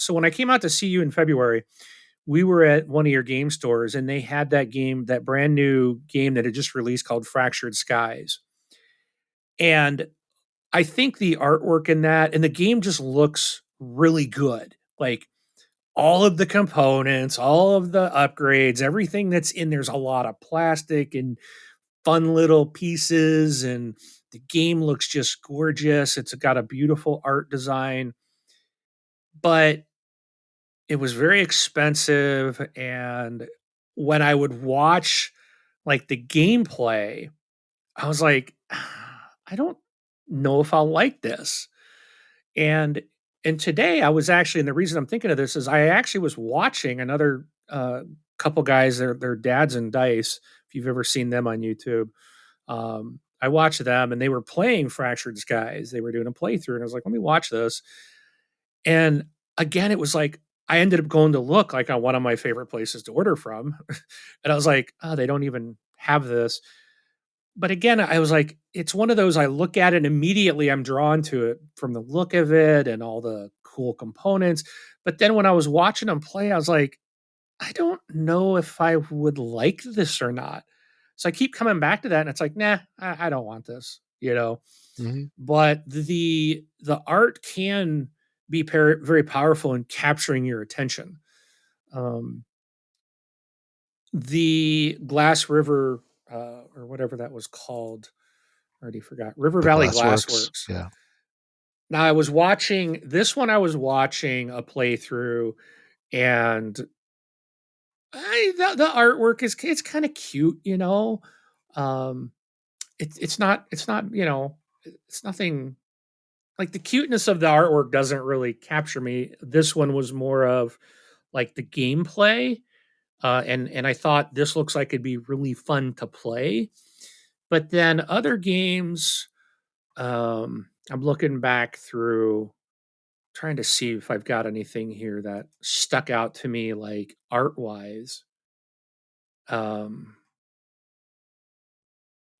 B: when I came out to see you in February, we were at one of your game stores, and they had that game, that brand new game that had just released called Fractured Skies, and I think the artwork in that and the game just looks really good. Like all of the components, all of the upgrades, everything that's in there's a lot of plastic and fun little pieces, and the game looks just gorgeous. It's got a beautiful art design, but it was very expensive, and when I would watch like the gameplay, I was like, I don't know if I'll like this. And and today I was actually, and the reason I'm thinking of this is I actually was watching another couple guys, their dads and dice. If you've ever seen them on YouTube, I watched them and they were playing Fractured Skies. They were doing a playthrough, and I was like, let me watch this. And again, it was like I ended up going to look like on one of my favorite places to order from, and I was like, oh, they don't even have this. But again, I was like, it's one of those I look at it and immediately I'm drawn to it from the look of it and all the cool components. But then when I was watching them play, I was like, I don't know if I would like this or not. So I keep coming back to that, and it's like, nah, I don't want this, you know.
A: Hmm.
B: But the art can be very powerful in capturing your attention. Um, the Glass River, or whatever that was called, I already forgot. River
A: The
B: Valley
A: Glassworks,
B: Glassworks.
A: yeah.
B: Now I was watching this one. I was watching a playthrough, and the artwork is it's kind of cute, you know. Um, it's not it's nothing like the cuteness of the artwork doesn't really capture me. This one was more of like the gameplay, and I thought this looks like it'd be really fun to play. But then other games, I'm looking back through Trying to see if I've got anything here that stuck out to me, like art wise. Um,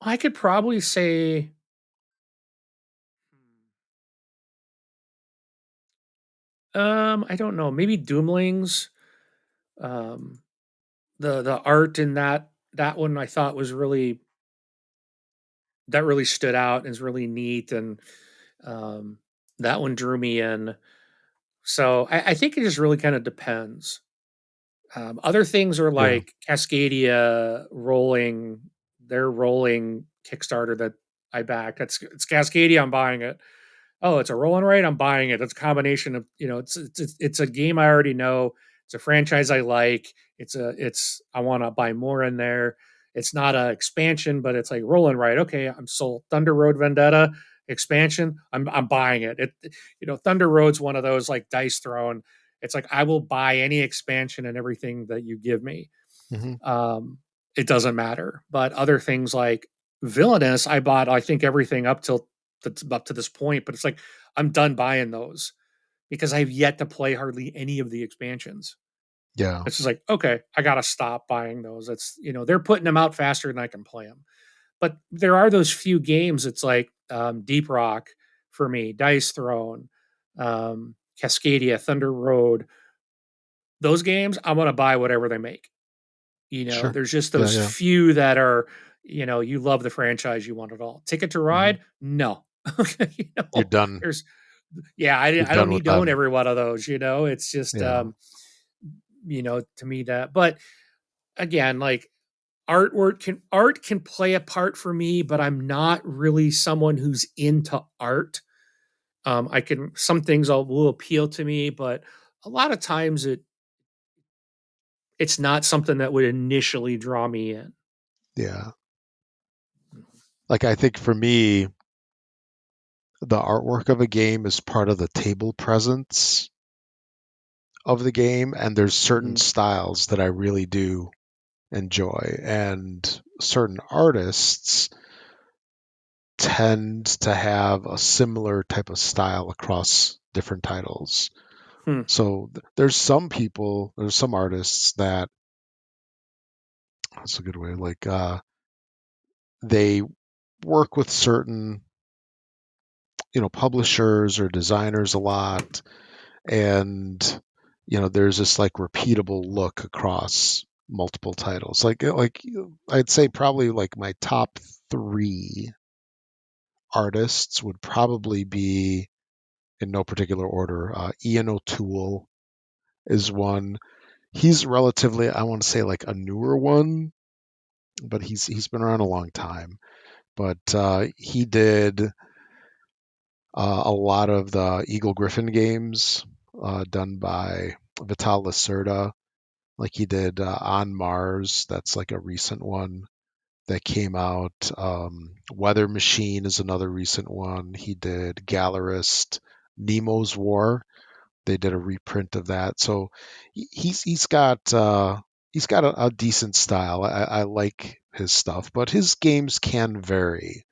B: I could probably say, I don't know, maybe Doomlings. Um, the art in that one I thought was really that really stood out and is really neat, and um, that one drew me in. So I think it just really kind of depends. Other things are
A: Yeah.
B: like Cascadia rolling, their rolling Kickstarter that I backed. It's Cascadia. I'm buying it. Oh, it's a roll and write. I'm buying it. It's a combination of it's a game I already know. It's a franchise I like. It's I want to buy more in there. It's not a expansion, but it's like roll and write. Okay, I'm sold. Thunder Road Vendetta expansion. I'm buying it. Thunder Road's one of those like dice thrown. It's like I will buy any expansion and everything that you give me.
A: Hmm.
B: Um, it doesn't matter. But other things like Villainous, I bought I think everything up to this point, but it's like I'm done buying those because I've yet to play hardly any of the expansions.
A: Yeah.
B: It's just like, okay, I gotta stop buying those. They're putting them out faster than I can play them. But there are those few games. It's like Deep Rock for me, Dice Throne, Cascadia, Thunder Road. Those games, I want to buy whatever they make.
A: Sure.
B: There's just
A: Yeah.
B: those
A: Yeah.
B: few that are, you love the franchise, you want it all. Ticket to
A: Hmm.
B: Ride, no.
A: You're done.
B: There's yeah,
A: You're
B: I don't
A: done
B: need
A: with
B: to own
A: them.
B: every one of those. It's just
A: Yeah.
B: to me that. But again, like art can play a part for me, but I'm not really someone who's into art. I can some things will appeal to me, but a lot of times it's not something that would initially draw me in.
A: Yeah. Like I think for me, the artwork of a game is part of the table presence of the game, and there's certain
B: Mhm.
A: styles that I really do enjoy, and certain artists tend to have a similar type of style across different titles.
B: Hmm.
A: So there's some artists that that's a good way, like they work with certain, publishers or designers a lot, and there's this like repeatable look across multiple titles. Like I'd say probably like my top three artists would probably be in no particular order. Ian O'Toole is one. He's relatively, I want to say, like a newer one, but he's been around a long time. But he did a lot of the Eagle Griffin games done by Vital Lacerda. Like he did On Mars, that's like a recent one that came out. Weather Machine is another recent one. He did Gallerist, Nemo's War. They did a reprint of that. So he's got a decent style. I like his stuff, but his games can vary.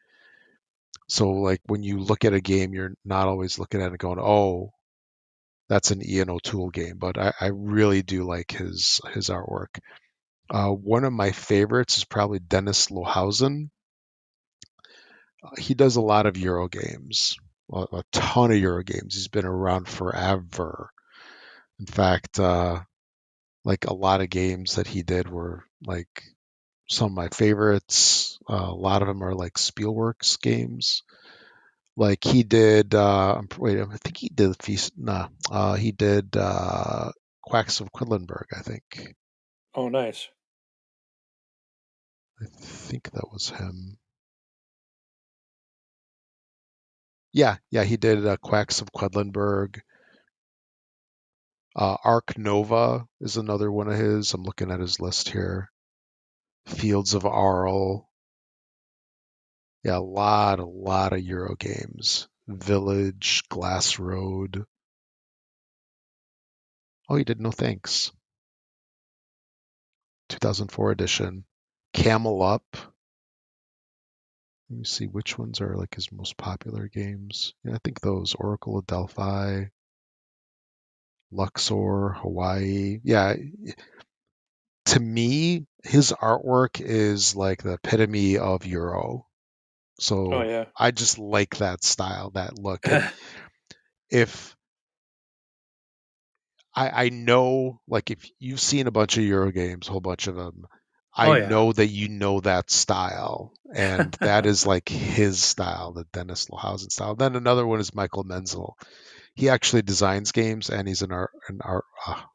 A: So like when you look at a game, you're not always looking at it going, "Oh, that's an Ian O'Toole game." But I really do like his artwork. One of my favorites is probably Dennis Lohausen. He does a lot of Euro games, a ton of Euro games. He's been around forever. In fact, like a lot of games that he did were like some of my favorites. A lot of them are like Spielworks games. Like he did, wait, I think he did Feast. Nah, he did Quacks of Quedlinburg.
B: Oh, nice.
A: I think that was him. Yeah, yeah, he did Quacks of Quedlinburg. Arc Nova is another one of his. I'm looking at his list here. Fields of Arl. Yeah, a lot of Euro games. Village, Glass Road. Oh, he did No Thanks. 2004 edition. Camel Up. Let me see which ones are like his most popular games. Yeah, I think those. Oracle of Delphi. Luxor, Hawaii. Yeah, to me, his artwork is like the epitome of Euro.
B: Oh
A: So
B: yeah.
A: I just like that style, that look. And if I know, like, if you've seen a bunch of Euro games, a whole bunch of them,
B: Oh
A: I
B: yeah.
A: know that you know that style, and that is like his style, the Dennis Lehausen style. Then another one is Michael Menzel. He actually designs games, and he's an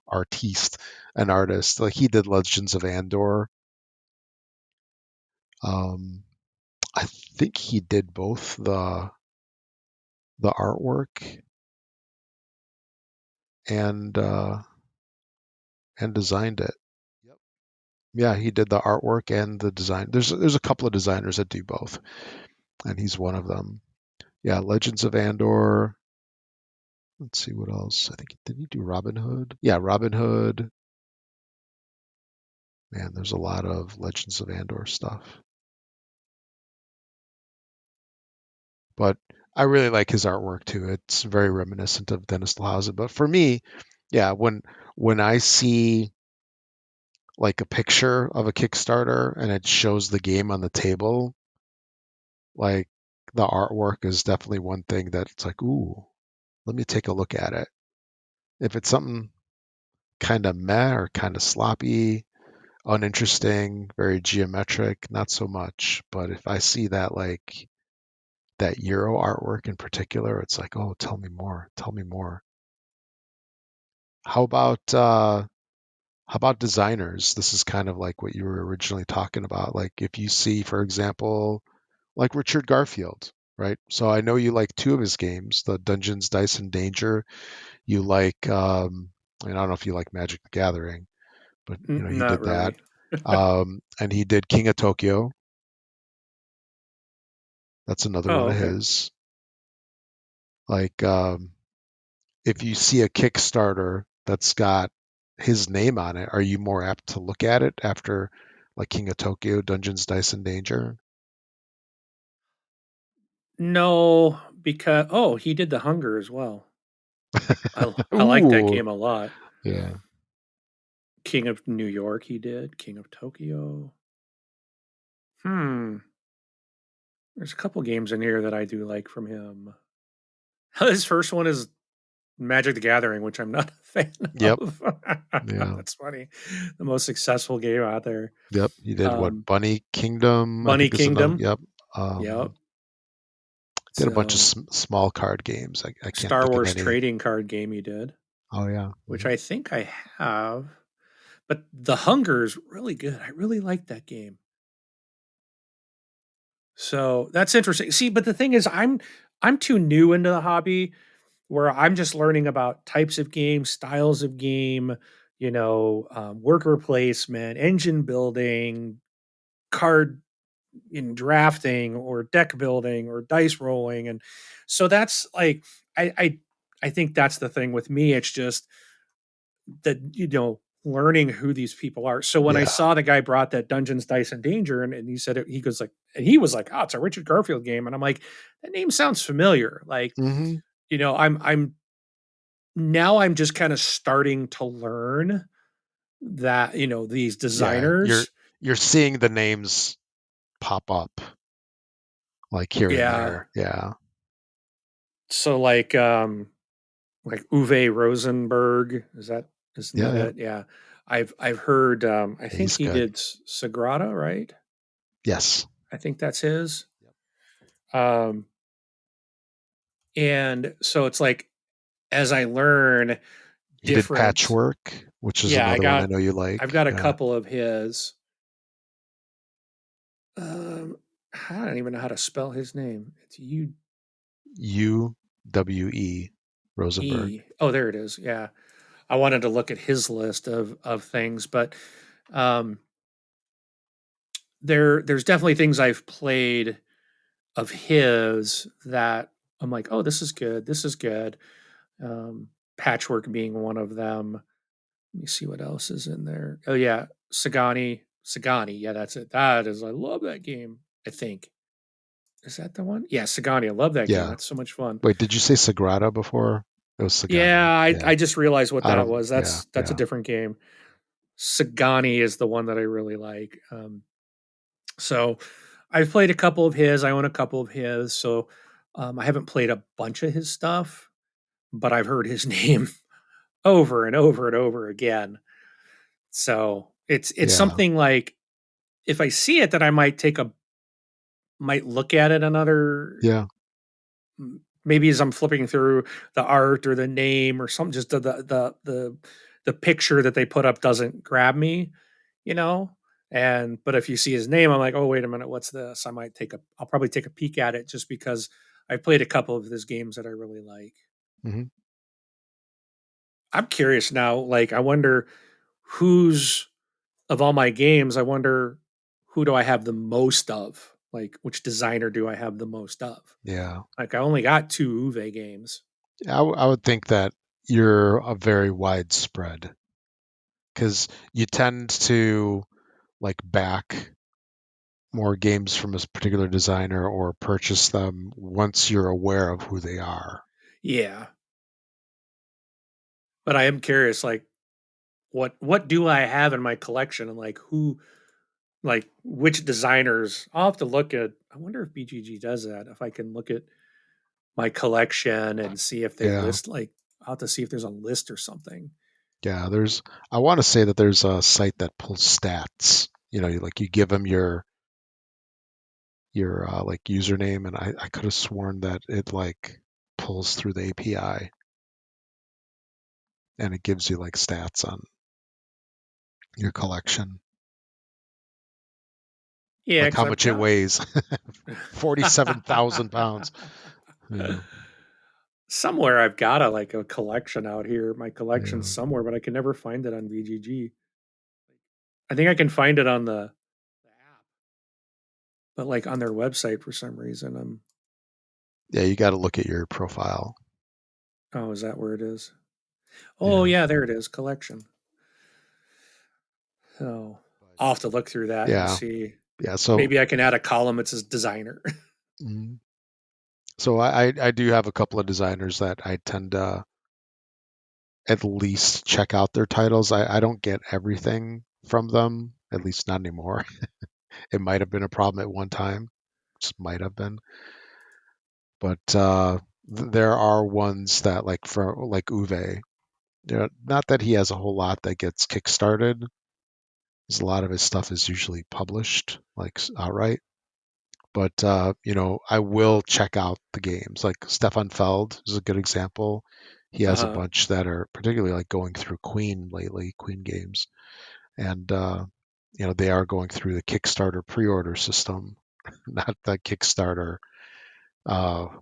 A: artiste, an artist. Like he did Legends of Andor. Um, I think he did both the artwork and and designed it. Yep. Yeah, he did the artwork and the design. There's a couple of designers that do both, and he's one of them. Yeah, Legends of Andor. Let's see what else. I think did he do Robin Hood? Yeah, Robin Hood. Man, there's a lot of Legends of Andor stuff. But I really like his artwork too. It's very reminiscent of Dennis Lehausen. But for me, yeah, when I see like a picture of a Kickstarter and it shows the game on the table, like the artwork is definitely one thing that's like, ooh, let me take a look at it. If it's something kind of meh or kind of sloppy, uninteresting, very geometric, not so much. But if I see that like that Euro artwork in particular, it's like, oh, tell me more, tell me more. How about how about designers? This is kind of like what you were originally talking about. Like if you see, for example, like Richard Garfield, right? So I know you like two of his games, the Dungeons, Dice, and Danger. You like, I mean, I don't know if you like Magic the Gathering, but you know he
B: Not
A: did that,
B: really.
A: and he did King of Tokyo. That's another
B: Oh
A: one of
B: okay.
A: his. Like, if you see a Kickstarter that's got his name on it, are you more apt to look at it after like King of Tokyo, Dungeons, Dice, and Danger?
B: No, because he did the Hunger as well. I like that
A: Ooh,
B: game a lot.
A: yeah.
B: King of New York he did. King of Tokyo. Hmm. There's a couple games in here that I do like from him. His first one is Magic the Gathering, which I'm not a fan
A: Yep.
B: of.
A: Yeah.
B: That's funny. The most successful game out there.
A: Yep. He did what?
B: Um,
A: Bunny Kingdom, I
B: Bunny
A: think is another.
B: Kingdom.
A: Yep.
B: Yep.
A: Did a bunch of
B: So
A: small card games. I can't
B: Star
A: think of
B: Wars
A: any.
B: trading card game he did,
A: Oh yeah.
B: which I think I have. But The Hunger is really good. I really like that game. So that's interesting. See, but the thing is, I'm too new into the hobby where I'm just learning about types of games, styles of game, worker placement, engine building, card in drafting, or deck building, or dice rolling, and so that's like I I I think that's the thing with me. It's just that learning who these people are. So when I
A: Yeah.
B: saw the guy brought that Dungeons, Dice, and Danger, and he said he goes like, and he was like, "Oh, it's a Richard Garfield game," and I'm like, that name sounds familiar. Like,
A: Hmm.
B: I'm now I'm just kind of starting to learn that these
A: Yeah. You're
B: designers.
A: you're seeing the names pop up like here and
B: Yeah.
A: there. Yeah.
B: So like Uwe Rosenberg, isn't
A: Yeah.
B: that
A: Yeah.
B: it? Yeah. I've heard I
A: Yeah,
B: think
A: he's
B: he
A: good.
B: did Sagrada, right?
A: Yes.
B: I think that's his.
A: Yep.
B: Um and so it's like as I learn
A: He did
B: different.
A: Patchwork, which is
B: Yeah,
A: another one I know you
B: I've
A: like.
B: got a
A: Yeah.
B: couple of his. Um I don't even know how to spell his name. It's
A: UWE Rosenberg.
B: Oh, there it is. Yeah. I wanted to look at his list of things, but um there's definitely things I've played of his that I'm like, oh, this is good. This is good. Patchwork being one of them. Let me see what else is in there. Oh yeah, Sagani. Yeah, that's it. That is. I love that game. I think is that the one. Yeah, Sagani. I love that game.
A: Yeah.
B: That's so much fun.
A: Wait, did you say Sagrada before? It was
B: Yeah,
A: Sagani. Yeah.
B: I just realized what
A: Out
B: that
A: of
B: was.
A: yeah,
B: That's a
A: yeah,
B: different game. Sagani is the one that I really like. So I've played a couple of his. I own a couple of his. So I haven't played a bunch of his stuff, but I've heard his name over and over and over again. So it's
A: yeah,
B: something like if I see it, that I might look at it another,
A: yeah.
B: maybe as I'm flipping through the art or the name or something, just the picture that they put up doesn't grab me, you know. And but if you see his name, I'm like, oh wait a minute, what's this? I'll probably take a peek at it just because I played a couple of his games that I really like.
A: Hmm.
B: I'm curious now, like I wonder who's of all my games, I wonder who do I have the most of? Like which designer do I have the most of?
A: Yeah.
B: Like I only got two Uwe games.
A: I would think that you're a very widespread because you tend to like back more games from a particular designer or purchase them once you're aware of who they are.
B: Yeah. But I am curious, like what do I have in my collection and like who like which designers I'll have to look at. I wonder if BGG does that. If I can look at my collection and see if they
A: Yeah.
B: list like I'll have to see if there's a list or something.
A: Yeah, I want to say that there's a site that pulls stats. Like you give them your like username, and I could have sworn that it like pulls through the API and it gives you like stats on your collection,
B: Yeah,
A: like
B: because
A: how
B: I've
A: much it
B: got
A: weighs. 47,000 pounds. Yeah,
B: somewhere I've got a collection out here. My collection's
A: yeah,
B: somewhere, but I can never find it on VGG. I think I can find it on the app, but like on their website for some reason.
A: yeah. You got to look at your profile.
B: Oh, is that where it is? Oh,
A: Yeah,
B: yeah, there it is. Collection. So
A: but
B: I'll have to look through that and
A: yeah,
B: see.
A: yeah. So,
B: Maybe I can add a column that says designer.
A: mm, so I do have a couple of designers that I tend to at least check out their titles. I don't get everything from them, at least not anymore. It might have been a problem at one time, just might have been, but there are ones that like for like Uwe. Not that he has a whole lot that gets kickstarted, 'cause a lot of his stuff is usually published like outright. But I will check out the games. Like Stefan Feld is a good example. He has a
B: Uh-huh.
A: bunch that are particularly like going through Queen lately, Queen games, and they are going through the Kickstarter pre-order system, not the Kickstarter.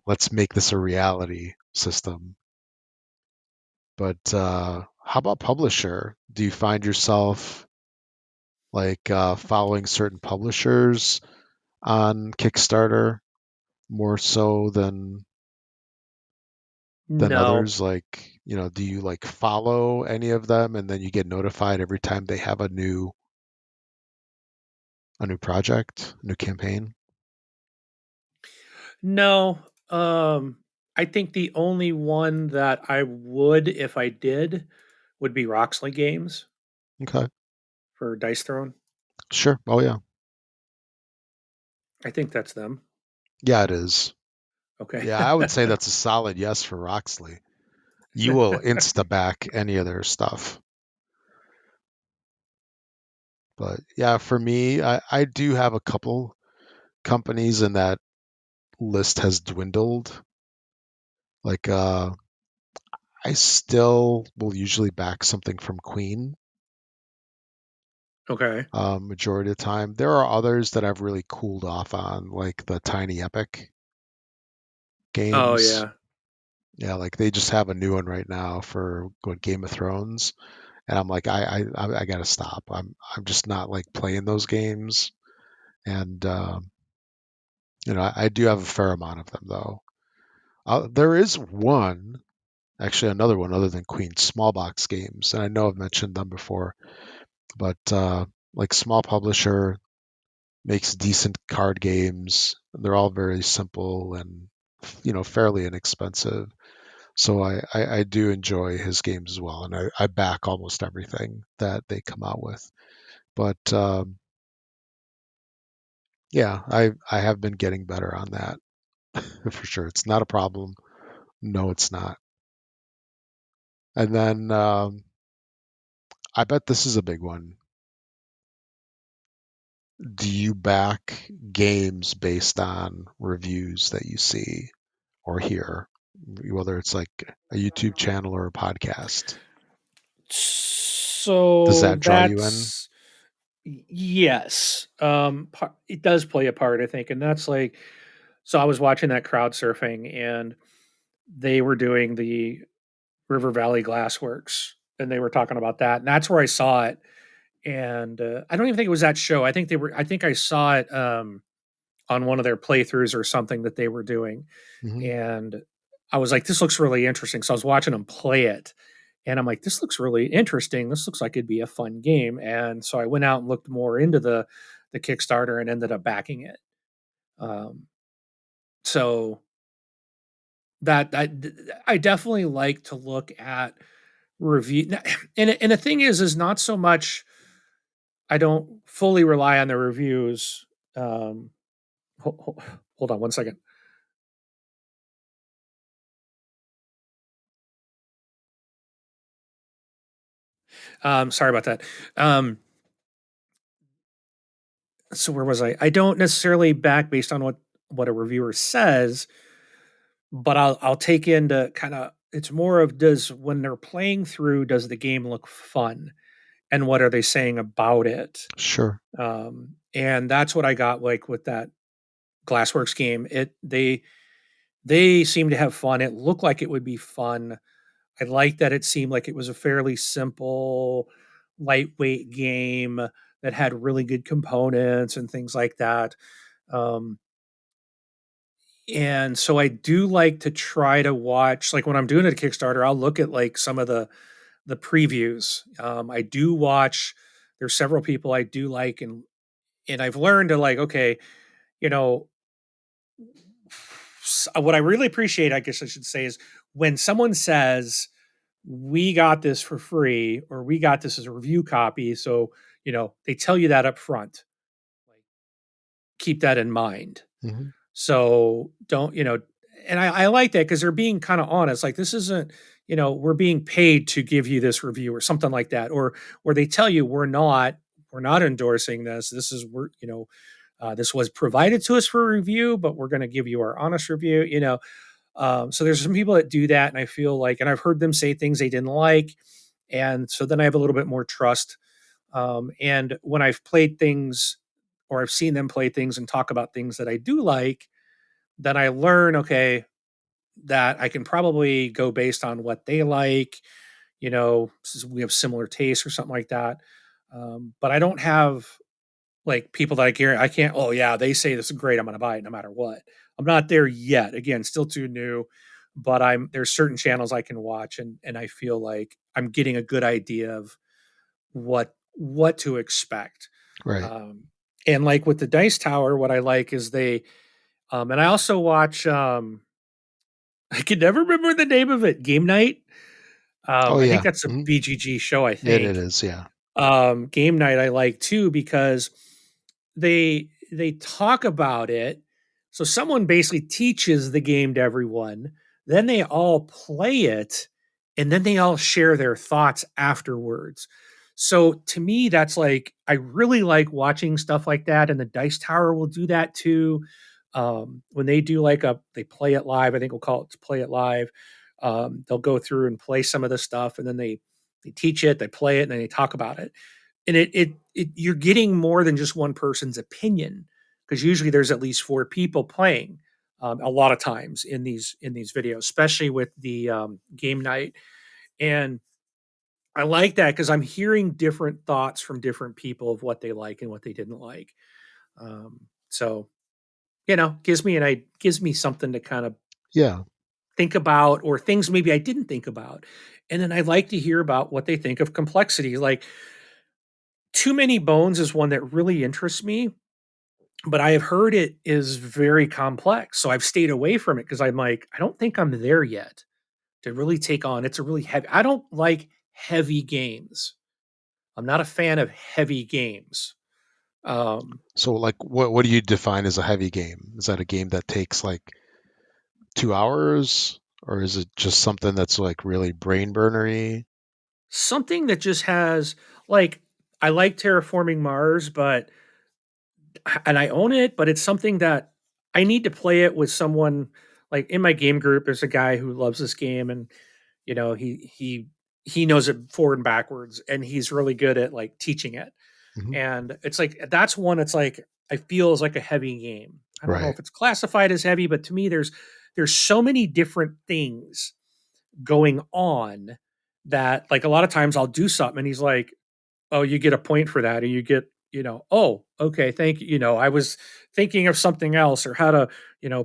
A: Let's make this a reality system. But how about publisher? Do you find yourself like following certain publishers on Kickstarter more so than
B: No,
A: others? Like, do you like follow any of them and then you get notified every time they have a new project, a new campaign?
B: no. I think the only one that I would, if I did, would be Roxley Games
A: Okay.
B: for Dice Throne.
A: Sure. Oh yeah.
B: I think that's them.
A: Yeah, it is.
B: Okay.
A: Yeah, I would say that's a solid yes for Roxley. You will insta back any of their stuff. But yeah, for me, I do have a couple companies and that list has dwindled. Like I still will usually back something from Queen
B: Okay.
A: majority of the time. There are others that I've really cooled off on, like the Tiny Epic
B: Oh
A: games.
B: yeah.
A: Yeah, like they just have a new one right now for what Game of Thrones, and I'm like, I gotta stop. I'm just not like playing those games, and I do have a fair amount of them though. There is one, actually another one other than Queen, small box games, and I know I've mentioned them before, but like small publisher makes decent card games. They're all very simple and fairly inexpensive. So I do enjoy his games as well, and I back almost everything that they come out with. But yeah, I have been getting better on that for sure. It's not a problem. No, it's not. And then I bet this is a big one. Do you back games based on reviews that you see or hear, whether it's like a YouTube channel or a podcast? Does
B: So
A: that draw you in?
B: that's yes. It does play a part, I think, and that's like so I was watching that crowd surfing and they were doing the River Valley Glassworks and they were talking about that. And that's where I saw it. And I don't even think it was that show. I think I saw it on one of their playthroughs or something that they were doing.
A: Hmm.
B: And I was like, this looks really interesting. So I was watching them play it. And I'm like, this looks really interesting. This looks like it'd be a fun game. And so I went out and looked more into the Kickstarter and ended up backing it. Um, so that I definitely like to look at review. And the thing is not so much I don't fully rely on the reviews. Um, hold on one second. Sorry about that. Um, so where was I? I don't necessarily back based on what a reviewer says, but I'll take into kind of it's more of does when they're playing through, does the game look fun and what are they saying about it?
A: Sure.
B: And that's what I got like with that Glassworks game. They seem to have fun. It looked like it would be fun. I like that it seemed like it was a fairly simple, lightweight game that had really good components and things like that. Um, and so I do like to try to watch, like when I'm doing a Kickstarter, I'll look at like some of the previews. I do watch. There's several people I do like, and I've learned to like, okay, you know, what I really appreciate, I guess I should say, is when someone says, we got this for free or we got this as a review copy. So, they tell you that up front. Like, keep that in mind.
A: Hmm.
B: So don't, and I like that because they're being kind of honest. Like, this isn't, we're being paid to give you this review or something like that. Or where they tell you we're not endorsing this. This is, this was provided to us for a review, but we're going to give you our honest review, so there's some people that do that, and I feel like, and I've heard them say things they didn't like, and so then I have a little bit more trust. And when I've played things, or I've seen them play things and talk about things that I do like, then I learn, okay, that I can probably go based on what they like. We have similar tastes or something like that. But I don't have like people that I can't, oh yeah, they say this is great. I'm going to buy it no matter what. I'm not there yet. Again, still too new, but there's certain channels I can watch and I feel like I'm getting a good idea of what to expect.
A: Right.
B: Um, and like with the Dice Tower, what I like is and I also watch, I can never remember the name of it, Game Night.
A: Oh
B: I think
A: yeah.
B: that's a
A: Hmm.
B: BGG show, I
A: It
B: think.
A: is. Yeah.
B: Game Night I like too because they talk about it. So someone basically teaches the game to everyone, then they all play it, and then they all share their thoughts afterwards. So to me, that's like I really like watching stuff like that, and the Dice Tower will do that too. When they do like they play it live. I think we'll call it play it live. They'll go through and play some of the stuff, and then they teach it, they play it, and then they talk about it. And it you're getting more than just one person's opinion because usually there's at least four people playing a lot of times in these videos, especially with the game night. And I like that because I'm hearing different thoughts from different people of what they like and what they didn't like. So gives me something to kind of
A: Yeah.
B: think about or things maybe I didn't think about. And then I like to hear about what they think of complexity. Like Too Many Bones is one that really interests me, but I have heard it is very complex. So I've stayed away from it because I'm like, I don't think I'm there yet. to really take on. It's a really heavy. I don't like heavy games. I'm not a fan of heavy games. Um,
A: So like what do you define as a heavy game? Is that a game that takes like 2 hours, or is it just something that's like really brain burnery?
B: Something that just has like I like terraforming Mars, but and I own it, but it's something that I need to play it with someone. Like in my game group, there's a guy who loves this game, and you know he knows it forward and backwards, and he's really good at like teaching it.
A: Hmm.
B: And it's like that's one. It's like I feel is like a heavy game. I don't know
A: Right.
B: if it's classified as heavy, but to me, there's so many different things going on that like a lot of times I'll do something, and he's like, oh, you get a point for that, or you get, oh, okay, thank you. I was thinking of something else or how to,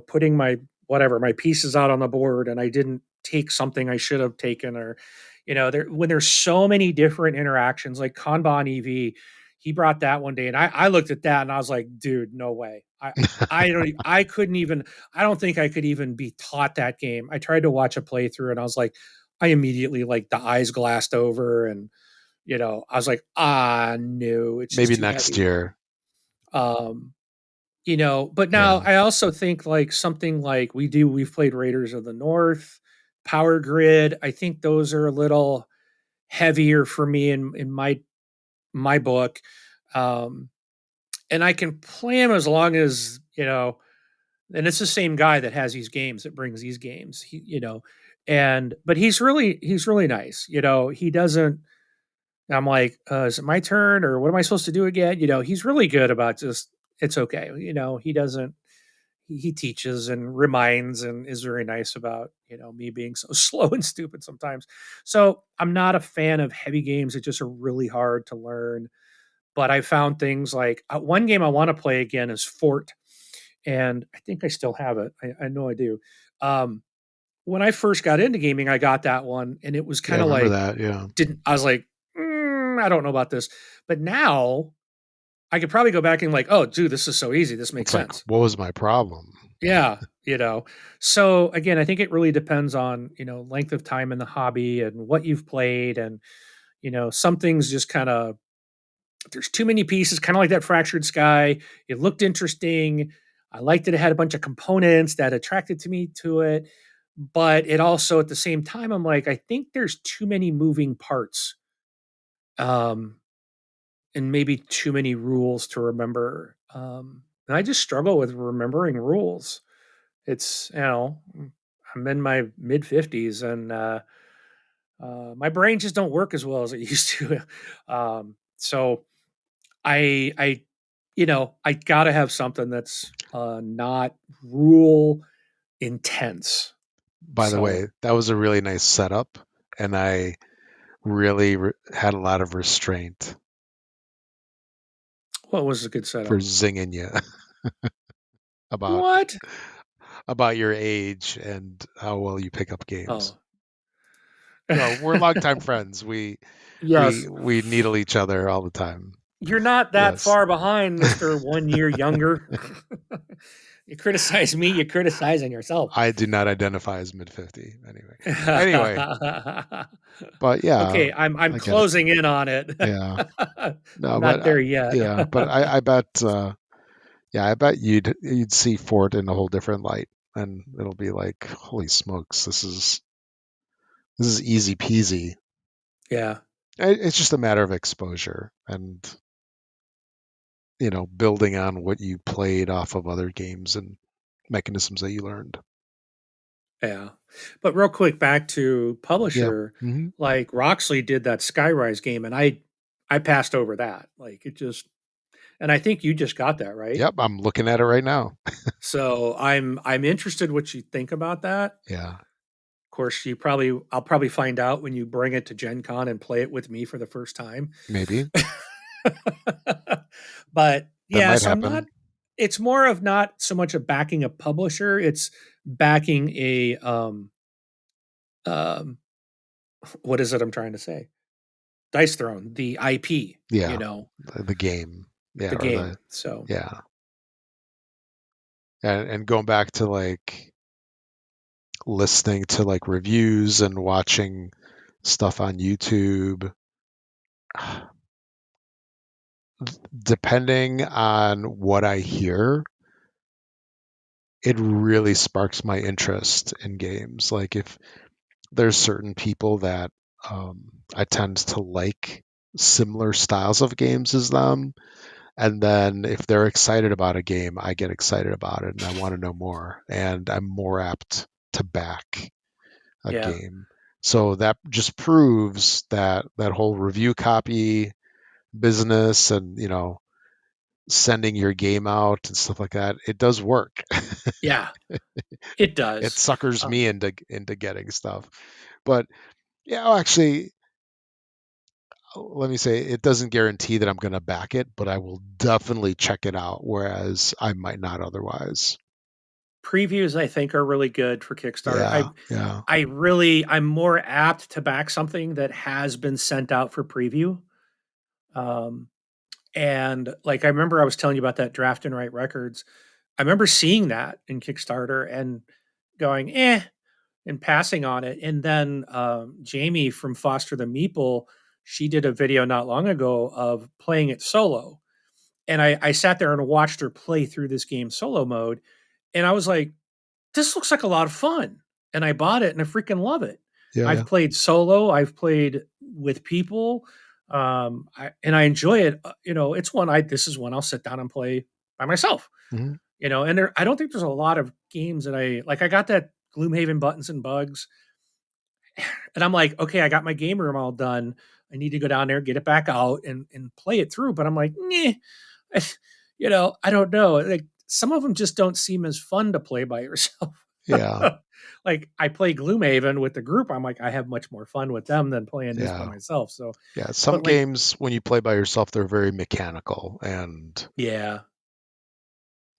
B: putting my whatever my pieces out on the board, and I didn't take something I should have taken, or there when there's so many different interactions like Kanban EV, he brought that one day, and I looked at that and I was like, dude, no way. I couldn't even I don't think I could even be taught that game. I tried to watch a playthrough and I was like, I immediately like the eyes glassed over, and I was like, no, it's just
A: Maybe
B: too
A: next
B: heavy.
A: year.
B: Um, but now
A: Yeah.
B: I also think like something like we've played Raiders of the North, Power Grid. I think those are a little heavier for me in my book. Um, and I can play them as long as, and it's the same guy that has these games that brings these games. And but he's really nice. He doesn't I'm like, is it my turn or what am I supposed to do again? He's really good about just, it's okay. He doesn't, he teaches and reminds and is very nice about, me being so slow and stupid sometimes. So I'm not a fan of heavy games that just are really hard to learn. But I found things like one game I want to play again is Fort. And I think I still have it. I know I do. Um, when I first got into gaming, I got that one and it was
A: Yeah, I
B: kind of
A: remember
B: like,
A: that. Yeah.
B: didn't I was like, I don't know about this. But now I could probably go back and like, oh, dude, this is so easy. This makes
A: It's like,
B: sense.
A: what was my problem?
B: Yeah, So again, I think it really depends on length of time in the hobby and what you've played, and some things just kind of there's too many pieces, kind of like that Fractured Sky. It looked interesting. I liked that it had a bunch of components that attracted to me to it, but it also at the same time, I'm like, I think there's too many moving parts. Um, and maybe too many rules to remember. And I just struggle with remembering rules. It's, I'm in my mid 50s, and my brain just don't work as well as it used to. So I, I gotta have something that's not rule intense.
A: By the
B: So
A: way, that was a really nice setup, and I really had a lot of restraint
B: what was a good
A: for
B: setup?
A: zinging you about
B: What?
A: your age and how well you pick up games.
B: Oh,
A: We're longtime friends. We we
B: yes.
A: we needle each other all the time.
B: You're not that
A: Yes,
B: far behind, Mr. 1 year younger. You criticize me, you're criticizing yourself.
A: I do not identify as mid 50 anyway. Anyway, but yeah,
B: Okay, I'm
A: I get it.
B: closing in on it.
A: Yeah,
B: I'm
A: no, but
B: not there yet.
A: yeah, but I bet yeah, I bet you'd see Fort in a whole different light, and it'll be like, holy smokes, this is easy peasy.
B: Yeah,
A: It's just a matter of exposure and building on what you played off of other games and mechanisms that you learned.
B: yeah. But real quick, back to
A: Yeah.
B: publisher,
A: Hmm.
B: like Roxley did that Skyrise game, and I passed over that. Like it just, and I think you just got that right.
A: Yep, I'm looking at it right now.
B: So I'm interested what you think about that.
A: Yeah,
B: Of course, I'll probably find out when you bring it to Gen Con and play it with me for the first time.
A: maybe
B: But
A: that
B: yeah,
A: might
B: so I'm not
A: happen.
B: it's more of not so much of backing a publisher, it's backing a um what is it I'm trying to say? Dice Throne, the IP,
A: Yeah, the game. Yeah,
B: the
A: or
B: game. So
A: yeah, and going back to like listening to like reviews and watching stuff on YouTube. Depending on what I hear, it really sparks my interest in games. Like if there's certain people that I tend to like similar styles of games as them, and then if they're excited about a game, I get excited about it and I want to know more, and I'm more apt to back a
B: Yeah.
A: game. So that just proves that that whole review copy business and sending your game out and stuff like that, it does work.
B: Yeah, it
A: It
B: does.
A: suckers me
B: Um,
A: into getting stuff. But yeah, actually, let me say it doesn't guarantee that I'm going to back it, but I will definitely check it out, whereas I might not otherwise.
B: Previews I think are really good for Kickstarter.
A: Yeah, yeah,
B: I'm more apt to back something that has been sent out for preview. Um, and like I remember I was telling you about that Draft and Write Records. I remember seeing that in Kickstarter and going, and passing on it. And then Jamie from Foster the Meeple, she did a video not long ago of playing it solo. And I sat there and watched her play through this game solo mode. And I was like, this looks like a lot of fun. And I bought it and I freaking love it.
A: yeah,
B: I've
A: yeah.
B: played solo, I've played with people, and I enjoy it. It's this is one I'll sit down and play by myself.
A: Hmm.
B: And I don't think there's a lot of games that I like. I got that Gloomhaven Buttons and Bugs, and I'm like, okay, I got my game room all done. I need to go down there, get it back out, and play it through. But I'm like, nah, I don't know. Like some of them just don't seem as fun to play by yourself.
A: Yeah,
B: Like I play Gloomhaven with the group. I'm like, I have much more fun with them than playing this by
A: yeah,
B: myself. So,
A: yeah. Some
B: but like,
A: games, when you play by yourself, they're very mechanical, and
B: yeah,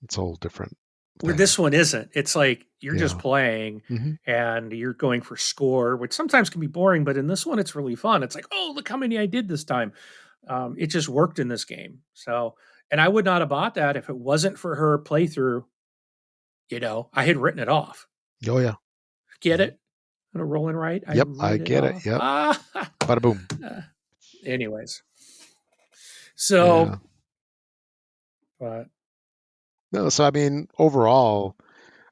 A: it's a whole different
B: where
A: thing.
B: this one isn't. It's like you're just
A: Yeah.
B: playing
A: Hmm.
B: and you're going for score, which sometimes can be boring, but in this one, it's really fun. It's like, oh, look how many I did this time. It just worked in this game. So, and I would not have bought that if it wasn't for her playthrough. I had written it off.
A: Oh yeah.
B: Get
A: Mhm.
B: it? On a rolling right, I
A: Yep, I
B: wrote it
A: get it.
B: off.
A: Yep.
B: Ah.
A: Bada boom.
B: Anyways, so,
A: Yeah.
B: but
A: No, so I mean, overall,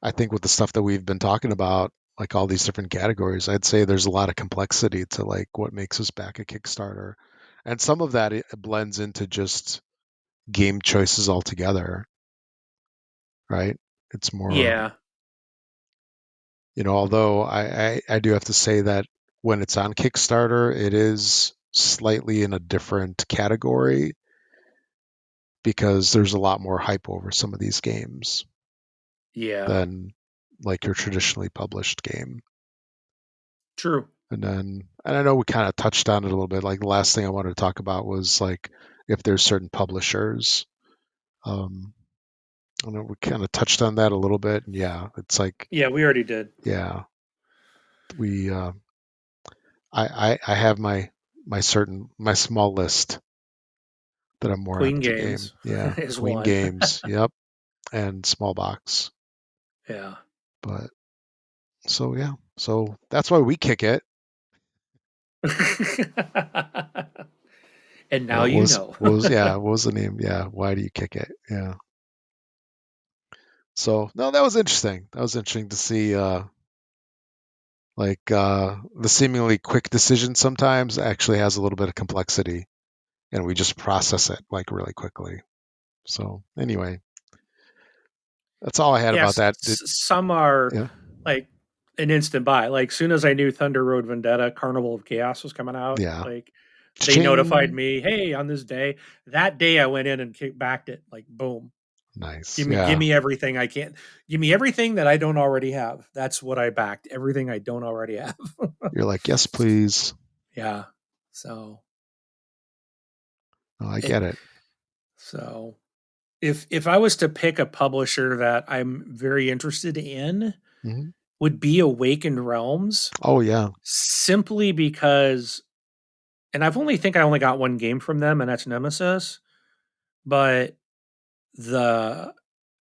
A: I think with the stuff that we've been talking about, like all these different categories, I'd say there's a lot of complexity to like what makes us back a Kickstarter. And some of that it blends into just game choices altogether, right? It's more,
B: yeah,
A: although I do have to say that when it's on Kickstarter, it is slightly in a different category because there's a lot more hype over some of these games
B: yeah,
A: than like your traditionally published game.
B: true.
A: And I know we kind of touched on it a little bit. Like the last thing I wanted to talk about was like if there's certain publishers. Um, I know we kind of touched on that a little bit. And yeah, it's like,
B: Yeah, we already did.
A: yeah, we, I have my small list that I'm more
B: Queen
A: apt to game.
B: Games
A: Yeah,
B: is
A: Queen
B: one.
A: Games. Yep, and Small Box.
B: Yeah.
A: But so yeah, so that's why we kick it.
B: And now you know.
A: What was the name? Yeah, why do you kick it? Yeah. So no, that was interesting. That was interesting to see like the seemingly quick decision sometimes actually has a little bit of complexity and we just process it like really quickly. So anyway, that's all I had about
B: Yes,
A: that.
B: some are
A: Yeah.
B: like an instant buy. Like soon as I knew Thunder Road Vendetta Carnival of Chaos was coming out,
A: Yeah.
B: like they notified
A: Ching.
B: me, hey, on this day. That day I went in and backed it. Like boom.
A: Nice.
B: Give
A: Yeah.
B: me everything I can. Give me everything that I don't already have. That's what I backed. Everything I don't already have.
A: You're like, yes, please.
B: Yeah. So
A: Oh, I
B: it
A: get it.
B: so if I was to pick a publisher that I'm very interested in,
A: Hmm.
B: would be Awakened Realms,
A: Oh yeah.
B: simply because, and I only got one game from them, and that's Nemesis. But the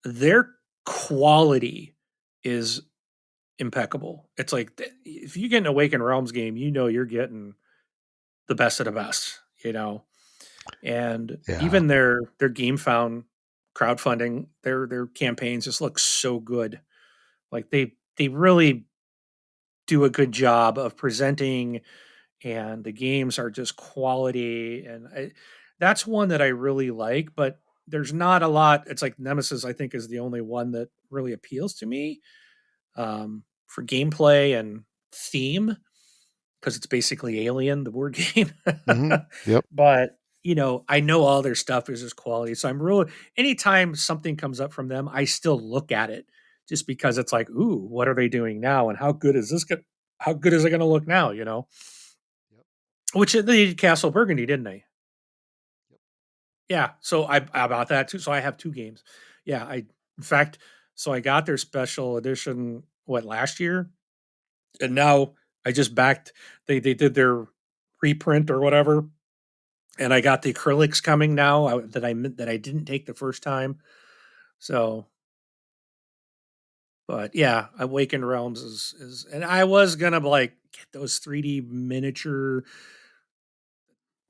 B: their quality is impeccable. It's like if you get an Awakened Realms game, you know you're getting the best of the best, you know. And
A: Yeah.
B: even their game found crowdfunding, their campaigns just look so good. Like they really do a good job of presenting, and the games are just quality, and that's one that I really like. But there's not a lot. It's like Nemesis, I think, is the only one that really appeals to me, for gameplay and theme, because it's basically Alien, the board game.
A: Yep.
B: But I know all their stuff is just quality. So I'm really, anytime something comes up from them, I still look at it just because it's like, ooh, what are they doing now? And how good is this? How good is it going to look now?
A: Yep.
B: Which they did Castle Burgundy, didn't they?
A: Yep.
B: Yeah. So I bought that too. So I have two games. Yeah. In fact, so I got their special edition, what, last year? And now I just backed, they did their reprint or whatever, and I got the acrylics coming now, that I didn't take the first time. So, but yeah, Awakened Realms is, and I was gonna like get those 3D miniature,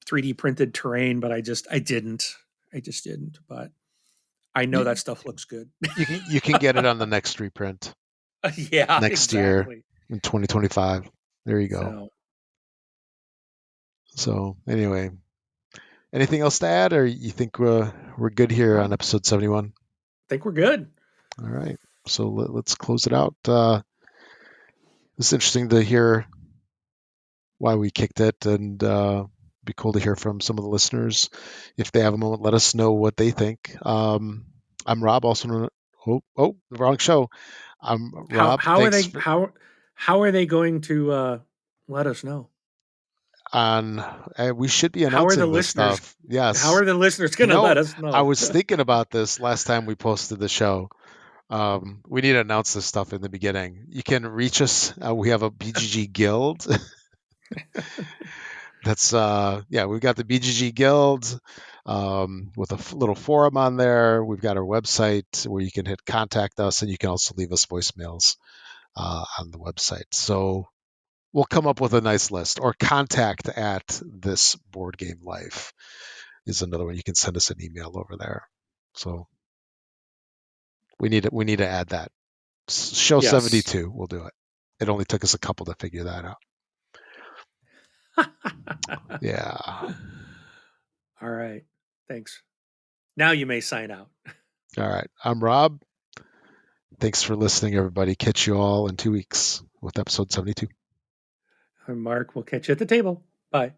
B: 3D printed terrain, but I just didn't. But I know that
A: You,
B: stuff looks good.
A: you can get it on the next reprint
B: Yeah,
A: next year
B: exactly.
A: in 2025. There you go.
B: So
A: So anyway, anything else to add, or you think we're good here
B: I
A: on episode 71?
B: think we're good.
A: All right. So let's close it out. It's interesting to hear why we kicked it, and be cool to hear from some of the listeners. If they have a moment, let us know what they think. I'm Rob, also known. Oh, the wrong show. I'm
B: How
A: Rob.
B: how are
A: Thanks
B: they
A: for
B: how are they going to let us know?
A: on. We should be
B: How are the
A: announcing this
B: listeners
A: stuff.
B: how
A: Yes.
B: are the listeners
A: You
B: going to
A: know,
B: let us
A: I
B: know?
A: was thinking about this last time we posted the show. We need to announce this stuff in the beginning. You can reach us. We have a BGG guild. That's yeah, we've got the BGG Guild, with a little forum on there. We've got our website where you can hit contact us, and you can also leave us voicemails on the website. So we'll come up with a nice list. Or contact at this board game life is another one. You can send us an email over there. So we need to add that. Show
B: Yes.
A: 72. We'll do it. It only took us a couple to figure that out. Yeah.
B: All right. Thanks. Now you may sign out.
A: All right. I'm Rob. Thanks for listening, everybody. Catch you all in 2 weeks with episode 72.
B: I'm Mark. We'll catch you at the table. Bye.